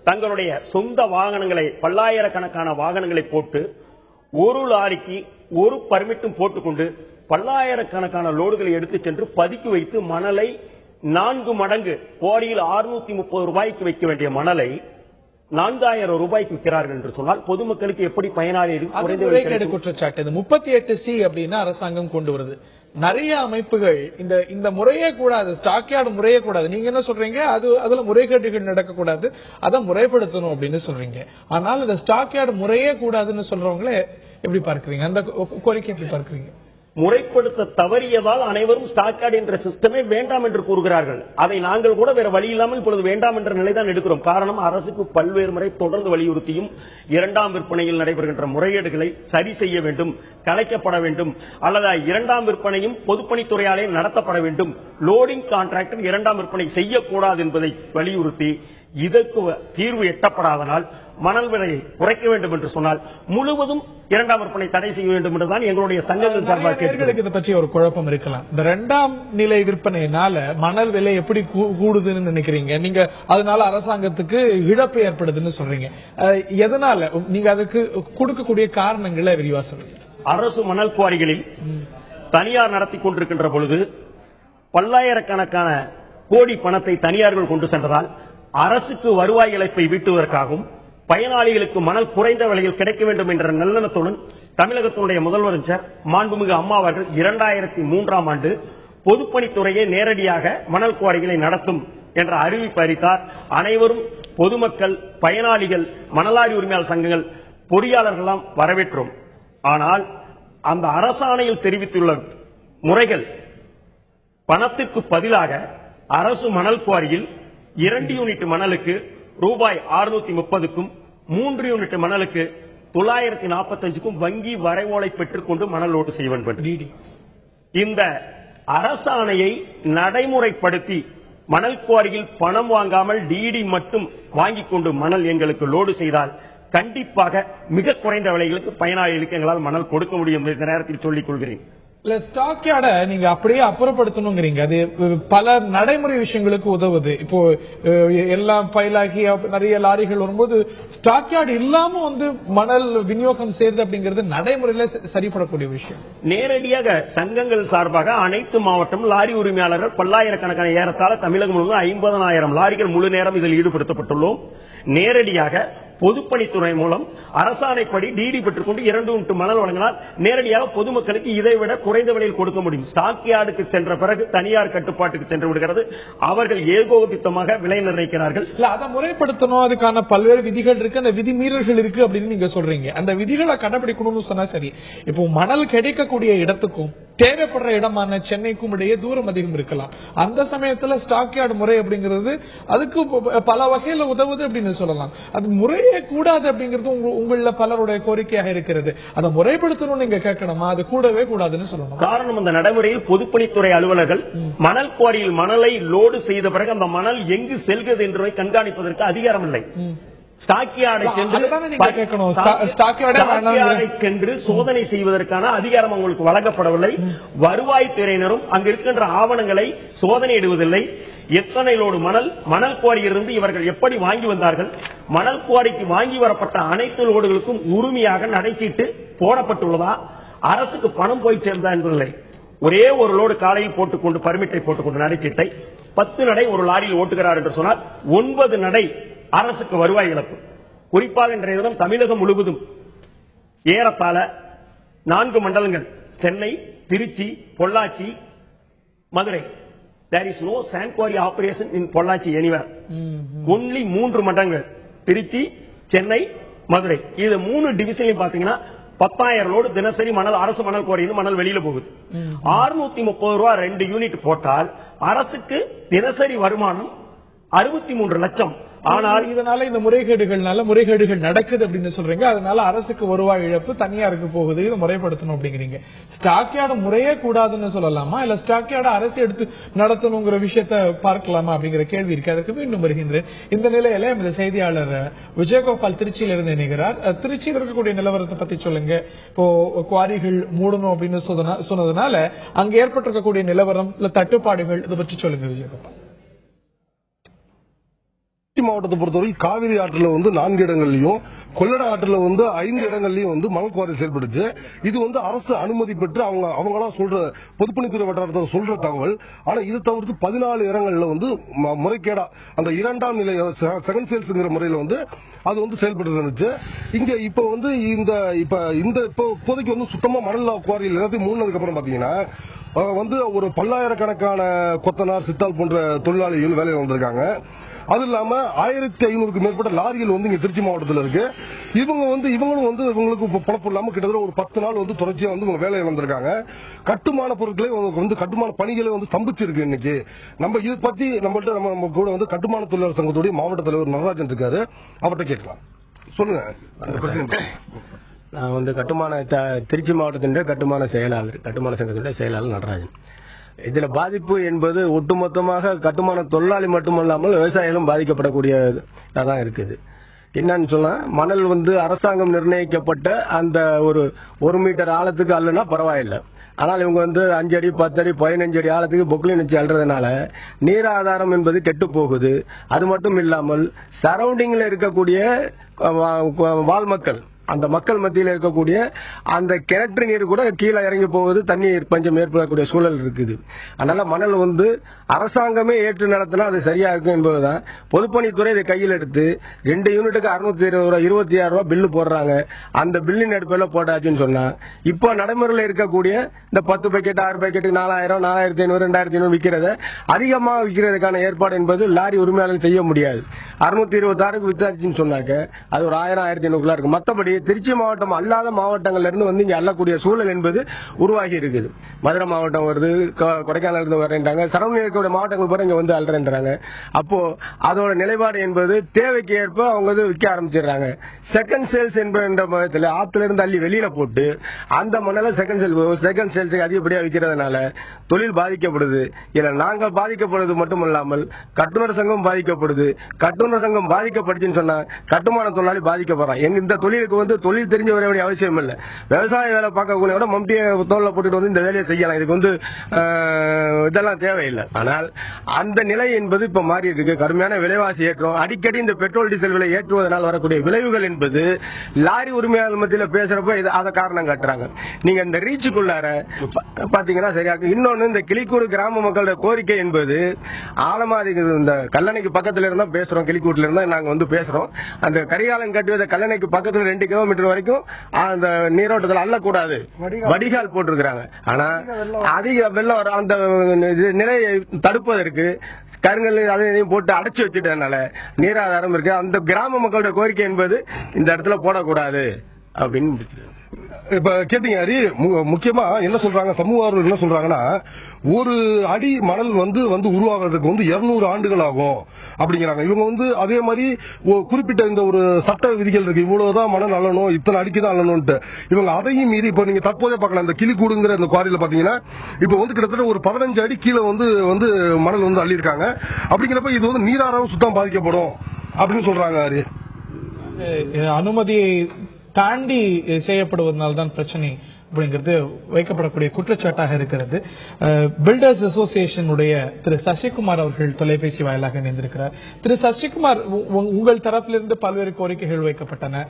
தங்களுடைய சொந்த வாகனங்களை, பல்லாயிரக்கணக்கான வாகனங்களை போட்டு ஒரு லாரிக்கு ஒரு பர்மிட்டும் போட்டுக்கொண்டு பல்லாயிரக்கணக்கான லோடுகளை எடுத்து சென்று பதுக்கி வைத்து மணலை 4 மடங்கு குவாரியில் 630 ரூபாய்க்கு வைக்க வேண்டிய மணலை 4000 ரூபாய்க்கு விற்கிறார்கள் என்று சொன்னால் பொதுமக்களுக்கு எப்படி பயனாளி குற்றச்சாட்டு. 38C அப்படின்னு அரசாங்கம் கொண்டு வருது. நிறைய அமைப்புகள் இந்த முறையே கூடாது, ஸ்டாக் யார்டு முறையே கூடாது. நீங்க என்ன சொல்றீங்க? அதுல முறைகேடுகள் நடக்கக்கூடாது, அதை முறைப்படுத்தணும் அப்படின்னு சொல்றீங்க. ஆனால் இந்த ஸ்டாக் யார்டு முறையே கூடாதுன்னு சொல்றவங்களே எப்படி பார்க்கறீங்க? அந்த கோரிக்கை எப்படி பார்க்கறீங்க? முறைப்படுத்த தவறியதால் அனைவரும் ஸ்டாக் யார்டு என்ற சிஸ்டமே வேண்டாம் என்று கூறுகிறார்கள். அதை நாங்கள் கூட வேற வழி இல்லாமல் இப்பொழுது வேண்டாம் என்ற நிலைதான் எடுக்கிறோம். காரணம், அரசுக்கு பல்வேறு முறை தொடர்ந்து வலியுறுத்தியும் இரண்டாம் விற்பனையில் நடைபெறுகின்ற முறைகேடுகளை சரி செய்ய வேண்டும், கலைக்கப்பட வேண்டும், அல்லது இரண்டாம் விற்பனையும் பொதுப்பணித்துறையாலே நடத்தப்பட வேண்டும், லோடிங் கான்ட்ராக்டர் இரண்டாம் விற்பனை செய்யக்கூடாது என்பதை வலியுறுத்தி இதற்கு தீர்வு எட்டப்படாதனால் மணல் விலையை குறைக்க வேண்டும் என்று சொன்னால் முழுவதும் இரண்டாம் விற்பனை தடை செய்ய வேண்டும் என்றுதான் எங்களுடைய சங்கங்கள் சார்பாக. இதை பற்றி ஒரு குழப்பம் இருக்கலாம். இந்த இரண்டாம் நிலை விற்பனையினால மணல் விலை எப்படி கூடுதுன்னு நினைக்கிறீங்க நீங்க? அதனால அரசாங்கத்துக்கு இழப்பு ஏற்படுதுன்னு சொல்றீங்க. எதனால? நீங்க அதுக்கு கொடுக்கக்கூடிய காரணங்களை விரிவா சொல்லுங்க. அரசு மணல் குவாரிகளில் தனியார் நடத்தி கொண்டிருக்கின்ற பொழுது பல்லாயிரக்கணக்கான கோடி பணத்தை தனியார்கள் கொண்டு சென்றதால் அரசுக்கு வருவாய் இழப்பை வீட்டுவதற்காகவும் பயனாளிகளுக்கு மணல் குறைந்த விலையில் கிடைக்க வேண்டும் என்ற நல்லெண்ணத்துடன் தமிழகத்தினுடைய முதல்வர் மாண்புமிகு அம்மா அவர்கள் 2003ஆம் ஆண்டு பொதுப்பணித்துறையை நேரடியாக மணல் குவாரிகளை நடத்தும் என்ற அறிவிப்பு அறிவித்தார். அனைவரும் பொதுமக்கள், பயனாளிகள், மணலாரி உரிமையாளர் சங்கங்கள், பொறியாளர்கள் வரவேற்றோம். ஆனால் அந்த அரசாணையில் தெரிவித்துள்ள முறைகள் பணத்திற்கு பதிலாக அரசு மணல் குவாரியில் 2 யூனிட் மணலுக்கு ரூபாய் 630க்கும் 3 யூனிட் மணலுக்கு 945க்கும் வங்கி வரைவோலை பெற்றுக் கொண்டு மணல் லோடு செய்ய வேண்டும். இந்த அரசாணையை நடைமுறைப்படுத்தி மணல் குவாரியில் பணம் வாங்காமல் டிடி மட்டும் வாங்கிக் கொண்டு மணல் எங்களுக்கு லோடு செய்தால் கண்டிப்பாக மிக குறைந்த விலைகளுக்கு பயனாளிகளுக்கு எங்களால் மணல் கொடுக்க முடியும் இந்த நேரத்தில் சொல்லிக் கொள்கிறேன். ஸ்டாக் யார்டை நீங்க அப்படியே அப்புறப்படுத்தணுங்கிறீங்க. அது பல நடைமுறை விஷயங்களுக்கு உதவுது. இப்போ எல்லாம் பயிலாகி நிறைய லாரிகள் வரும்போது ஸ்டாக் யார்டு இல்லாம மணல் விநியோகம் செய்யறது அப்படிங்கிறது நடைமுறையில சரிப்படக்கூடிய விஷயம். நேரடியாக சங்கங்கள் சார்பாக அனைத்து மாவட்டம் லாரி உரிமையாளர்கள் பல்லாயிரக்கணக்கான ஏறத்தாழ தமிழகம் முழுவதும் 50,000 லாரிகள் முழு நேரம் இதில் ஈடுபடுத்தப்பட்டுள்ளோம். நேரடியாக பொதுப்பணித்துறை மூலம் அரசாணைப்படி டிடி பெற்றுக் கொண்டு 2 யூனிட் மணல் வழங்கினால் நேரடியாக பொதுமக்களுக்கு இதைவிட குறைந்த விலையில் கொடுக்க முடியும். ஸ்டாக் யார்டுக்கு சென்ற பிறகு தனியார் கட்டுப்பாட்டுக்கு சென்று விடுகிறது. அவர்கள் ஏகோபித்தமாக விலை நிர்ணயிக்கிறார்கள். அதை முறைப்படுத்தணும், அதுக்கான பல்வேறு விதிகள் இருக்கு, அந்த விதி மீறல்கள் இருக்கு அப்படின்னு நீங்க சொல்றீங்க. அந்த விதிகளை கடைபிடிக்கணும்னு சொன்னா சரி. இப்போ மணல் கிடைக்கக்கூடிய இடத்துக்கும் தேவைப்படுற இடமான சென்னைக்கும் இடையே தூரம் அதிகம் இருக்கலாம். அந்த சமயத்துல ஸ்டாக் யார்டு முறை அப்படிங்கிறது அதுக்கு பல வகையில உதவுது அப்படின்னு சொல்லலாம். அது முறையே கூடாது அப்படிங்கிறது உங்கள பலருடைய கோரிக்கையாக இருக்கிறது. அதை முறைப்படுத்தணும் நீங்க கேட்கணுமா? அது கூடவே கூடாதுன்னு சொல்லணும். காரணம், அந்த நடைமுறையில் பொதுப்பணித்துறை அலுவலர்கள் மணல் குவாரியில் மணலை லோடு செய்த பிறகு அந்த மணல் எங்கு செல்கிறது என்பதை கண்காணிப்பதற்கு அதிகாரம் இல்லை. சென்று சோதனை செய்வதற்கான அதிகாரம் அவங்களுக்கு வழங்கப்படவில்லை. வருவாய்த்துறையினரும் அங்கு இருக்கின்ற ஆவணங்களை சோதனையிடுவதில்லை. எத்தனை லோடு மணல் குவாரியிலிருந்து இவர்கள் எப்படி வாங்கி வந்தார்கள், மணல் குவாரிக்கு வாங்கி வரப்பட்ட அனைத்து லோடுகளுக்கும் உரிமையாக நடைச்சீட்டு போடப்பட்டுள்ளதா, அரசுக்கு பணம் போய் சேர்ந்தா என்பதில்லை. ஒரே ஒரு லோடு காலையில் போட்டுக்கொண்டு பர்மிட்டை போட்டுக்கொண்டு நடைச்சீட்டை 10 நடை ஒரு லாரியில் ஓட்டுகிறார் என்று சொன்னால் 9 நடை அரசுக்கு வருவாய் இழப்பு. குறிப்பாக இன்றைய தினம் தமிழகம் முழுவதும் ஏறத்தாழ 4 மண்டலங்கள், Chennai, Trichy, Pollachi, Madurai. There is no sand quarry operation in Pollachi anywhere. only 3 மண்டலங்கள், திருச்சி, சென்னை, மதுரை. இது 3 டிவிஷன்லையும் பாத்தீங்கன்னா 10,000 லோடு தினசரி மணல் அரசு மணல் குவாரியில் மணல் வெளியில போகுது. 630 ரூபாய் 2 யூனிட் போட்டால் அரசுக்கு தினசரி வருமானம் 63 லட்சம். ஆனால் இதனால இந்த முறைகேடுகள் நடக்குது அப்படின்னு சொல்றீங்க. அதனால அரசுக்கு வருவாய் இழப்பு தனியாருக்கு போகுது. இதை முறைப்படுத்தணும் அப்படிங்கிறீங்க. ஸ்டாக் யார்டு முறையே கூடாதுன்னு சொல்லலாமா, இல்ல ஸ்டாக் யார்டு அரசு எடுத்து நடத்தணுங்கிற விஷயத்த பார்க்கலாமா அப்படிங்கிற கேள்வி இருக்கு. அதுக்கு மீண்டும் வருகின்றேன். இந்த நிலையில இந்த செய்தியாளர் விஜயகோபால் திருச்சியில இருந்து இணைகிறார். திருச்சியில் இருக்கக்கூடிய நிலவரத்தை பத்தி சொல்லுங்க. இப்போ குவாரிகள் மூடணும் அப்படின்னு சொன்னதுனால அங்க ஏற்பட்டிருக்கக்கூடிய நிலவரம், இல்ல தட்டுப்பாடுகள், இதை பற்றி சொல்லுங்க விஜயகோபால். மாவட்டத்தை பொறுத்தவரை காவிரி ஆற்றில் 4 இடங்கள்லயும், கொள்ளட ஆற்றில் 5 இடங்கள்லயும் மணல் குவாரி செயல்படுச்சு. இது அரசு அனுமதி பெற்று அவங்களா சொல்ற பொதுப்பணித்துறை வட்டாரத்தில் சொல்ற தகவல். ஆனா இது தவிர்த்து 14 இடங்கள்ல முறைகேடா அந்த 2ஆம் நிலை செகண்ட் சேல்ஸ்ங்கிற முறையில அது செயல்பட்டு இருந்துச்சு. இங்க இப்ப இப்போதைக்கு சுத்தமா மணல் குவாரியில் எல்லாத்தையும் மூணதுக்கு அப்புறம் பாத்தீங்கன்னா ஒரு பல்லாயிரக்கணக்கான கொத்தனார், சித்தால் போன்ற தொழிலாளிகள் வேலையில் வந்திருக்காங்க. அது இல்லாம 1500க்கு மேற்பட்ட லாரிகள் இங்க திருச்சி மாவட்டத்தில் இருக்கு. இவங்களும் இவங்களுக்கு பணப்பு இல்லாம கிட்டத்தட்ட ஒரு 10 நாள் தொடர்ச்சியா இவங்க வேலையில் வந்திருக்காங்க. கட்டுமான பொருட்களே கட்டுமான பணிகளை ஸ்தம்பிச்சிருக்கு. இன்னைக்கு நம்ம இதை பத்தி நம்ம கூட கட்டுமான தொழிலாளர் சங்கத்துடைய மாவட்ட தலைவர் நடராஜன் இருக்காரு. அவர்கிட்ட கேட்கலாம். சொல்லுங்க. நான் கட்டுமான திருச்சி மாவட்டத்தின் கட்டுமான சங்கத்தினுடைய செயலாளர் நடராஜன். இதுல பாதிப்பு என்பது ஒட்டுமொத்தமாக கட்டுமான தொழிலாளி மட்டுமல்லாமல் விவசாயிகளும் பாதிக்கப்படக்கூடியதான் இருக்குது. என்னன்னு சொன்னா, மணல் அரசாங்கம் நிர்ணயிக்கப்பட்ட அந்த ஒரு மீட்டர் ஆழத்துக்கு அல்லனா பரவாயில்லை. ஆனால் இவங்க 5 அடி 10 அடி 15 அடி ஆழத்துக்கு பொக்லின் வச்சு அல்றதுனால நீர் ஆதாரம் என்பது கெட்டு போகுது. அது மட்டும் இல்லாமல் சரௌண்டிங்ல இருக்கக்கூடிய வாழ் மக்கள், அந்த மக்கள் மத்தியில் இருக்கக்கூடிய அந்த கிணற்று நீர் கூட கீழே இறங்கி போவது, தண்ணீர் பஞ்சம் ஏற்படக்கூடிய சூழல் இருக்குது. அதனால மணல் அரசாங்கமே ஏற்று நடத்தினா அது சரியா இருக்கும் என்பதுதான். பொதுப்பணித்துறை இதை கையில் எடுத்து 2 யூனிட்டுக்கு 620 ரூபாய் 26 ரூபாய் பில்லு போடுறாங்க. அந்த பில்லின் அடிப்படையில் போட்டாச்சுன்னு சொன்னா இப்போ நடைமுறையில் இருக்கக்கூடிய இந்த 10 பாக்கெட் 6 பாக்கெட் 4000 4500 2500 விற்கிறத அதிகமாக விற்கிறதுக்கான ஏற்பாடு என்பது லாரி உரிமையாளர் செய்ய முடியாது. 626க்கு வித்தாச்சுன்னு சொன்னாக்க அது ஒரு 1000 1500 இருக்கு. மற்றபடி திருச்சி மாவட்டம் அல்லாத மாவட்டங்கள்ல இருந்து இங்க அள்ளக்கூடிய சூழல் என்பது உருவாகி இருக்குது. மதுரை மாவட்டம் வருது, கொடைக்கானல் இருந்து வரேன்றாங்க, சரௌண்டிங் இருக்கக்கூடிய மாவட்டங்கள் போற இங்க அல்றேன்றாங்க. அப்போ அதோட நிலைப்பாடு என்பது தேவைக்கு ஏற்ப அவங்க விற்க ஆரம்பிச்சிடுறாங்க. செகண்ட் சேல்ஸ் என்ற மதத்தில் ஆத்துல இருந்து அள்ளி வெளியில போட்டு அந்த மணல செகண்ட் சேல்ஸுக்கு அதிகப்படியா விற்கிறதுனால தொழில் பாதிக்கப்படுது. இதுல நாங்கள் பாதிக்கப்படுறது மட்டுமல்லாமல் கட்டுநர் சங்கம் பாதிக்கப்படுது. கட்டுநர் சங்கம் பாதிக்கப்படுச்சுன்னு சொன்னா கட்டுமான தொழிலாளி பாதிக்கப்படுறான். இந்த தொழிலுக்கு தொழில் தெரிஞ்ச வர வேண்டிய அவசியம் இல்லை. விவசாய வேலை பார்க்கக்கூடிய விட மம்டியை தோல்ல போட்டுட்டு இந்த வேலையை செய்யலாம். இதுக்கு இதெல்லாம் தேவையில்லை. ஆனால் அந்த நிலை என்பது இப்ப மாறி இருக்கு. கடுமையான விலைவாசி ஏற்றம், அடிக்கடி இந்த பெட்ரோல் டீசல் விலை ஏற்றுவதனால் வரக்கூடிய விளைவுகள் என்பது லாரி உரிமையாளர் மத்தியில் பேசுறப்ப அதை காரணம் காட்டுறாங்க. நீங்க இந்த ரீச்சுக்குள்ளார பாத்தீங்கன்னா சரியா. இன்னொன்னு, இந்த கிளிக்கூர் கிராம மக்களோட கோரிக்கை என்பது ஆழமா இந்த கல்லணைக்கு பக்கத்துல இருந்தா பேசுறோம். கிளிக்கூட்ல இருந்தா நாங்க பேசுறோம். அந்த கரிகாலன் கட்டுவத கல்லணைக்கு பக்கத்துல 2 கிலோமீட்டர் வரைக்கும் அந்த நீரோட்டத்தில் அள்ளக்கூடாது, வடிகால் போட்டிருக்கிறாங்க. ஆனா அதிக வெள்ளம் வர அந்த நிலையை தடுப்பதற்கு கருங்கல் அதையும் போட்டு அடைச்சு வச்சுட்டதுனால நீராதாரம் இருக்கு. அந்த கிராம மக்களோட கோரிக்கை என்பது இந்த இடத்துல போடக்கூடாது அப்படின்னு. இப்ப கேட்டீங்க ஹரி, முக்கியமா என்ன சொல்றாங்க சமூக ஆர்வலர்கள் என்ன சொல்றாங்கன்னா, ஒரு அடி மணல் வந்து உருவாகிறதுக்கு 200 ஆண்டுகள் ஆகும் அப்படிங்கிறாங்க. இவங்க அதே மாதிரி குறிப்பிட்ட இந்த ஒரு சட்ட விதிகள் இருக்கு, இவ்வளவுதான் மணல் அள்ளணும், இத்தனை அடிக்கு தான் அள்ளணும்ட்டு. இவங்க அதையும் மீறி இப்ப நீங்க தற்போதே பார்க்கலாம், இந்த கிளிக்கூடுங்கிற இந்த குவாரியில பாத்தீங்கன்னா இப்ப கிட்டத்தட்ட ஒரு 15 அடி கீழே வந்து மணல் அள்ளி இருக்காங்க. அப்படிங்கிறப்ப இது நீராதாரம் சுத்தம் பாதிக்கப்படும் அப்படின்னு சொல்றாங்க ஹரி. அனுமதியை தாண்டி செய்யப்படுவதனால்தான் தான் பிரச்சனை அப்படிங்கிறது வைக்கப்படக்கூடிய குற்றச்சாட்டாக இருக்கிறது. பில்டர்ஸ் அசோசியேஷன் உடைய திரு சசிகுமார் அவர்கள் தொலைபேசி வாயிலாக இணைந்திருக்கிறார். திரு சசிகுமார், உங்கள் தரப்பிலிருந்து பல்வேறு கோரிக்கைகள் வைக்கப்பட்டன.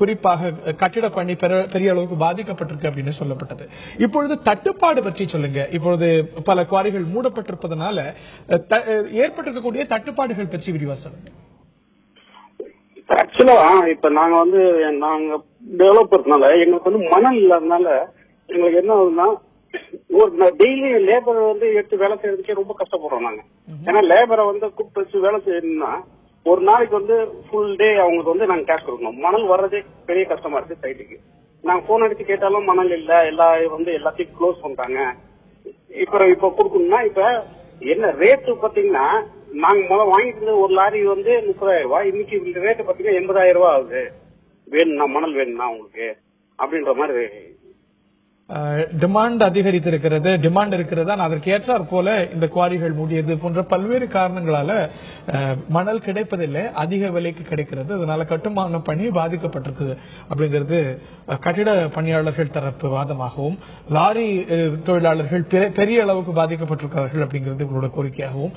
குறிப்பாக கட்டிட பணி பெரிய அளவுக்கு பாதிக்கப்பட்டிருக்கு அப்படின்னு சொல்லப்பட்டது. இப்பொழுது தட்டுப்பாடு பற்றி சொல்லுங்க. இப்பொழுது பல குவாரிகள் மூடப்பட்டிருப்பதனால ஏற்பட்டிருக்கக்கூடிய தட்டுப்பாடுகள் பற்றி விரிவாக சொல்லுங்க. ஆக்சுவலா இப்ப நாங்க டெவலப்பர்னால எங்களுக்கு மணல் இல்லாதனால எங்களுக்கு என்ன ஆகுதுன்னா, ஒரு டெய்லி லேபர் எடுத்து வேலை செய்யறதுக்கே ரொம்ப கஷ்டப்படுறோம் நாங்க. ஏன்னா லேபரை கூப்பிட்டு வச்சு வேலை செய்யணும்னா ஒரு நாளைக்கு ஃபுல் டே அவங்களுக்கு நாங்க கேஷ் கொடுக்கணும். மணல் வர்றதே பெரிய கஷ்டமா இருக்கு சைட்டுக்கு. நாங்க போன் அடிச்சு கேட்டாலும் மணல் இல்ல, எல்லாத்தையும் க்ளோஸ் பண்றாங்க. இப்ப கொடுக்கணும்னா இப்ப என்ன ரேட்டு பாத்தீங்கன்னா, நாங்க முதல்ல வாங்கிட்டு ஒரு லாரி 30,000 ரூபாய், இன்னைக்கு ரேட்டு பாத்தீங்கன்னா 80,000 ரூபாய் ஆகுது. வேணும்னா மணல் வேணும்னா உங்களுக்கு அப்படின்ற மாதிரி டிமாண்ட் அதிகரித்திருக்கிறது. டிமாண்ட் இருக்கிறதா, அதற்கு ஏற்றாற் போல இந்த குவாரிகள் மூடியது போன்ற பல்வேறு காரணங்களால மணல் கிடைப்பதில்லை, அதிக விலைக்கு கிடைக்கிறது. அதனால கட்டுமான பணி பாதிக்கப்பட்டிருக்குது அப்படிங்கிறது கட்டிட பணியாளர்கள் தரப்பு வாதமாகவும், லாரி தொழிலாளர்கள் பெரிய அளவுக்கு பாதிக்கப்பட்டிருக்கிறார்கள் அப்படிங்கிறது உங்களோட கோரிக்கையாகவும்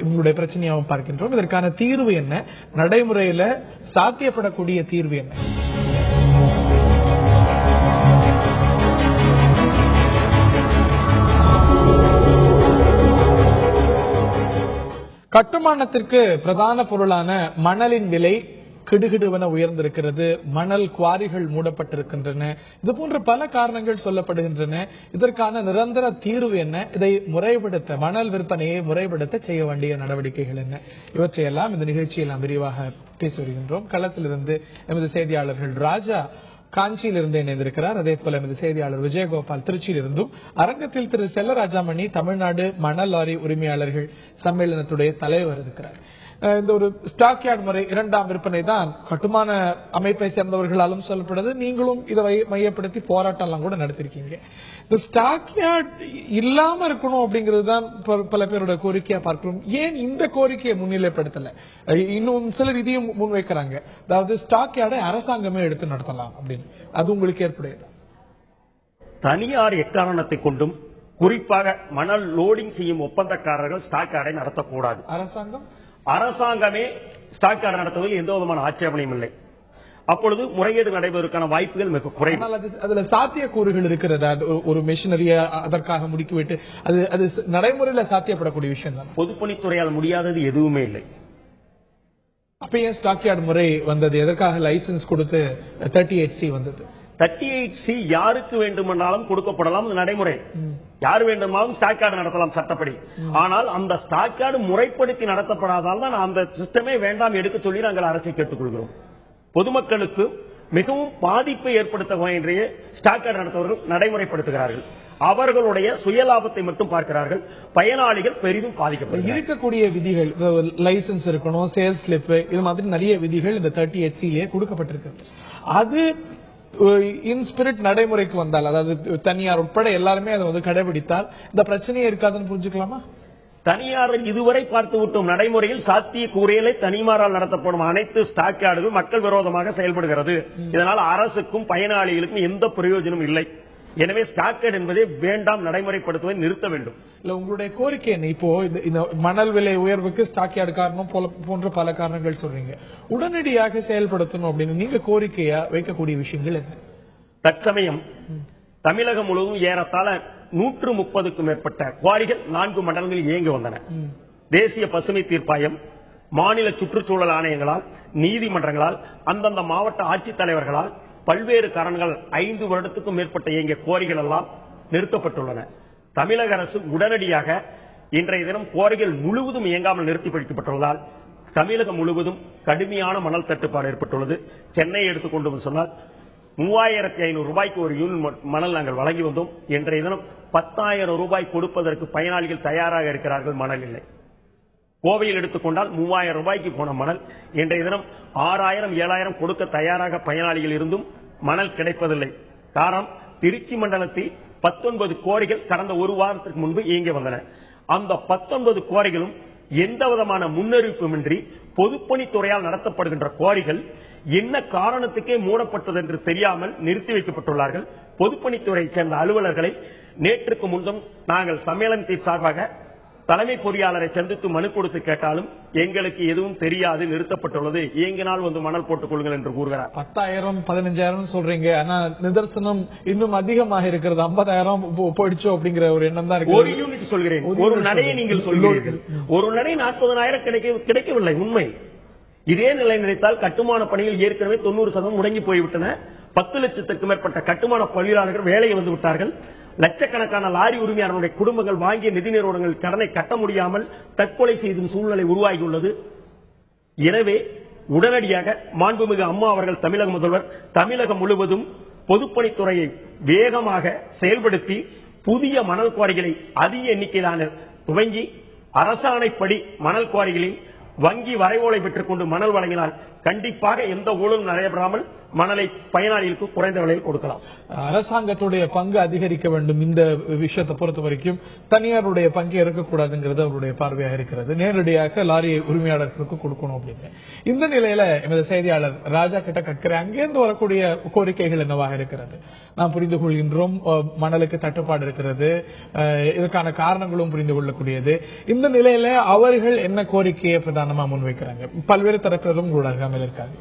உங்களுடைய பிரச்சனையாகவும் பார்க்கின்றோம். இதற்கான தீர்வு என்ன, நடைமுறையில சாத்தியப்படக்கூடிய தீர்வு என்ன? கட்டுமானத்திற்கு பிரதான பொருளான மணலின் விலை கிடுகிடுவென உயர்ந்திருக்கிறது. மணல் குவாரிகள் மூடப்பட்டிருக்கின்றன. இது போன்ற பல காரணங்கள் சொல்லப்படுகின்றன. இதற்கான நிரந்தர தீர்வு என்ன? இதை முறைப்படுத்த, மணல் விற்பனையை முறைப்படுத்த செய்ய வேண்டிய நடவடிக்கைகள் என்ன? இவற்றையெல்லாம் இந்த நிகழ்ச்சியில் நாம் விரிவாக பேசி வருகின்றோம். களத்திலிருந்து எமது செய்தியாளர்கள் ராஜா காஞ்சியிலிருந்து இணைந்திருக்கிறார். அதே போல எமது செய்தியாளர் விஜயகோபால் திருச்சியிலிருந்தும், அரங்கத்தில் திரு செல்லராஜாமணி தமிழ்நாடு மணல் லாரி உரிமையாளர்கள் சம்மேளனத்துடைய தலைவர் இருக்கிறார். இந்த ஒரு ஸ்டாக் யார்டு முறை, இரண்டாம் விற்பனை தான் கட்டுமான அமைப்பை சேர்ந்தவர்களாலும் சொல்லப்படுது. நீங்களும் இதை மையப்படுத்தி போராட்டம் எல்லாம் கூட நடத்திருக்கீங்க. இந்த ஸ்டாக் யார்டு இல்லாம இருக்கணும் அப்படிங்கிறது தான் பல பேரோட கோரிக்கையா பார்க்கிறோம். ஏன் இந்த கோரிக்கையை முன்னிலைப்படுத்தல? இன்னும் சிலர் இதையும் முன்வைக்கிறாங்க, அதாவது ஸ்டாக் யார்டை அரசாங்கமே எடுத்து நடத்தலாம் அப்படின்னு. அது உங்களுக்கு ஏற்புடையது? தனியார் எக்காரணத்தை கொண்டும், குறிப்பாக மணல் லோடிங் செய்யும் ஒப்பந்தக்காரர்கள் ஸ்டாக் யார்டை நடத்தக்கூடாது. அரசாங்கமே ஸ்டாக் யார்டு நடத்துவதில் எந்த விதமான ஆட்சேபனையும் இல்லை. அப்பொழுது முறைகேடு நடைபெறுவதற்கான வாய்ப்புகள் மிக குறைவு. அதுல சாத்தியக்கூறுகள் இருக்கிறதா? ஒரு மெஷினரியை அதற்காக முடுக்கிவிட்டு அது நடைமுறையில சாத்தியப்படக்கூடிய விஷயம் தான். பொதுப்பணித்துறையால் முடியாதது எதுவுமே இல்லை. அப்ப ஏன் ஸ்டாக் யார்டு முறை வந்தது? எதற்காக லைசன்ஸ் கொடுத்து 38C வந்தது? 38C யாருக்கு வேண்டுமென்றாலும் கொடுக்கப்படலாம் நடைமுறை. யார் வேண்டுமானாலும் ஸ்டாக் யார்டு நடத்தலாம் சட்டப்படி. ஆனால் அந்த ஸ்டாக் யார்டு முறைப்படுத்தி நடத்தப்படாதால் தான் அந்த சிஸ்டமே வேண்டாம் எடுக்க சொல்லி நாங்கள் அரசை கேட்டுக்கொள்கிறோம். பொதுமக்களுக்கு மிகவும் பாதிப்பை ஏற்படுத்த ஸ்டாக் யார்டு நடத்துவர்கள் நடைமுறைப்படுத்துகிறார்கள். அவர்களுடைய சுயலாபத்தை மட்டும் பார்க்கிறார்கள். பயனாளிகள் பெரிதும் பாதிக்கப்படுகிறார்கள். இருக்கக்கூடிய விதிகள், லைசன்ஸ் இருக்கணும், சேல்ஸ் ஸ்லிப், இது மாதிரி நிறைய விதிகள் இந்த 38C கொடுக்கப்பட்டிருக்கு. அது இன்ஸ்பிரிட் நடைமுறைக்கு வந்தால், அதாவது தனியார் உட்பட எல்லாருமே அதை கடைபிடித்தால் இந்த பிரச்சனையே இருக்காதுன்னு புரிஞ்சுக்கலாமா? தனியார் இதுவரை பார்த்து விட்டோம். நடைமுறையில் சாத்திய கூறியலை தனியாரால் நடத்தப்படும் அனைத்து ஸ்டாக் யார்டுகள் மக்கள் விரோதமாக செயல்படுகிறது. இதனால் அரசுக்கும் பயனாளிகளுக்கும் எந்த பிரயோஜனம் இல்லை. எனவே ஸ்டாக் யார்டு என்பதை வேண்டாம், நடைமுறைப்படுத்துவதை நிறுத்த வேண்டும். இல்ல, உங்களுடைய கோரிக்கை என்ன? இப்போ இந்த மணல் விலை உயர்வுக்கு ஸ்டாக் யார்டு காரணம் போன்ற பல காரணங்கள் சொல்றீங்க. உடனடியாக செயல்படுத்தணும் அப்படின்னு நீங்க கோரிக்கையா வைக்கக்கூடிய விஷயங்கள் என்ன? தற்சமயம் தமிழகம் முழுவதும் ஏறத்தாழ 130க்கும் மேற்பட்ட குவாரிகள் 4 மண்டலங்களில் இயங்கி வந்தன. தேசிய பசுமை தீர்ப்பாயம், மாநில சுற்றுச்சூழல் ஆணையங்களால், நீதிமன்றங்களால், அந்தந்த மாவட்ட ஆட்சித்தலைவர்களால் பல்வேறு காரணங்கள் 5 வருடத்துக்கும் மேற்பட்ட இயங்கிய குவாரிகள் எல்லாம் நிறுத்தப்பட்டுள்ளன. தமிழக அரசு உடனடியாக இன்றைய தினம் குவாரிகள் முழுவதும் இயங்காமல் நிறுத்தி வைக்கப்பட்டுள்ளதால் தமிழகம் முழுவதும் கடுமையான மணல் தட்டுப்பாடு ஏற்பட்டுள்ளது. சென்னை எடுத்துக்கொண்டு சொன்னால் 3500 ரூபாய்க்கு ஒரு யூனிட் மணல் நாங்கள் வழங்கி வந்தோம். இன்றைய தினம் 10,000 ரூபாய் கொடுப்பதற்கு பயனாளிகள் தயாராக இருக்கிறார்கள். மணல் இல்லை. கோவையில் எடுத்துக்கொண்டால் 3000 ரூபாய்க்கு போன மணல் இன்றைய தினம் 6000 7000 கொடுக்க தயாராக பயனாளிகள் இருந்தும் மணல் கிடைப்பதில்லை. காரணம், திருச்சி மண்டலத்தில் 19 குவாரிகள் கடந்த ஒரு வாரத்திற்கு முன்பு இயங்கி வந்தன. அந்த 19 குவாரிகளும் எந்த விதமான முன்னறிவிப்புமின்றி பொதுப்பணித்துறையால் நடத்தப்படுகின்ற குவாரிகள் என்ன காரணத்துக்கே மூடப்பட்டது என்று தெரியாமல் நிறுத்தி வைக்கப்பட்டுள்ளார்கள். பொதுப்பணித்துறையைச் சேர்ந்த அலுவலர்களை நேற்றுக்கு முன்பும் நாங்கள் சம்மேளனத்தின் சார்பாக தலைமை பொறியாளரை சந்தித்து மனு கொடுத்து கேட்டாலும் எங்களுக்கு எதுவும் தெரியாது, நிறுத்தப்பட்டுள்ளது, இயங்கினால் வந்து மணல் போட்டுக் கொள்ளுங்கள் என்று கூறுகிறார். 10,000 15,000 சொல்றீங்க, ஆனா நிதர்சனம் இன்னும் அதிகமாக இருக்கிறது. 50,000 போயிடுச்சோ அப்படிங்கிற ஒரு எண்ணம் தான் இருக்கு. ஒரு யூனிட் சொல்கிறேன், ஒரு நடையை நீங்கள் சொல்கிறீர்கள். ஒரு நடை 40,000 கிடைக்கவில்லை. உண்மை. இதே நிலை நினைத்தால் கட்டுமான பணிகள் ஏற்கனவே 90% முடங்கி போய்விட்டன. 10 லட்சத்திற்கும் மேற்பட்ட கட்டுமான தொழிலாளர்கள் வேலையை வந்து விட்டார்கள். லட்சக்கணக்கான லாரி உரிமையாளர்களுடைய குடும்பங்கள் வாங்கிய நிதி நிறுவனங்கள் கடனை கட்ட முடியாமல் தற்கொலை செய்யும் சூழ்நிலை உருவாகியுள்ளது. எனவே உடனடியாக மாண்புமிகு அம்மா அவர்கள் தமிழக முதல்வர் தமிழகம் முழுவதும் பொதுப்பணித்துறையை வேகமாக செயல்படுத்தி புதிய மணல் குவாரிகளை அதிக எண்ணிக்கையிலான துவங்கி அரசாணைப்படி மணல் குவாரிகளில் வங்கி வரைவோலை பெற்றுக் கொண்டு மணல் வழங்கினால் கண்டிப்பாக எந்த ஊழலும் நடைபெறாமல் மணலை பயனாளிகளுக்கு குறைந்த விலையில் கொடுக்கலாம். அரசாங்கத்துடைய பங்கு அதிகரிக்க வேண்டும். இந்த விஷயத்தை பொறுத்த வரைக்கும் தனியாருடைய பங்கு இருக்கக்கூடாதுங்கிறது அவருடைய பார்வையாக இருக்கிறது. நேரடியாக லாரி உரிமையாளர்களுக்கு கொடுக்கணும் அப்படின்னு. இந்த நிலையில எமது செய்தியாளர் ராஜா கிட்ட கேட்கிறேன், அங்கிருந்து வரக்கூடிய கோரிக்கைகள் என்னவாக இருக்கிறது? நாம் புரிந்து கொள்கின்றோம், மணலுக்கு தட்டுப்பாடு இருக்கிறது, இதற்கான காரணங்களும் புரிந்து கொள்ளக்கூடியது. இந்த நிலையில அவர்கள் என்ன கோரிக்கையை பிரதானமா முன்வைக்கிறாங்க? பல்வேறு தரப்பினரும் கூட அருகாமையில் இருக்காங்க.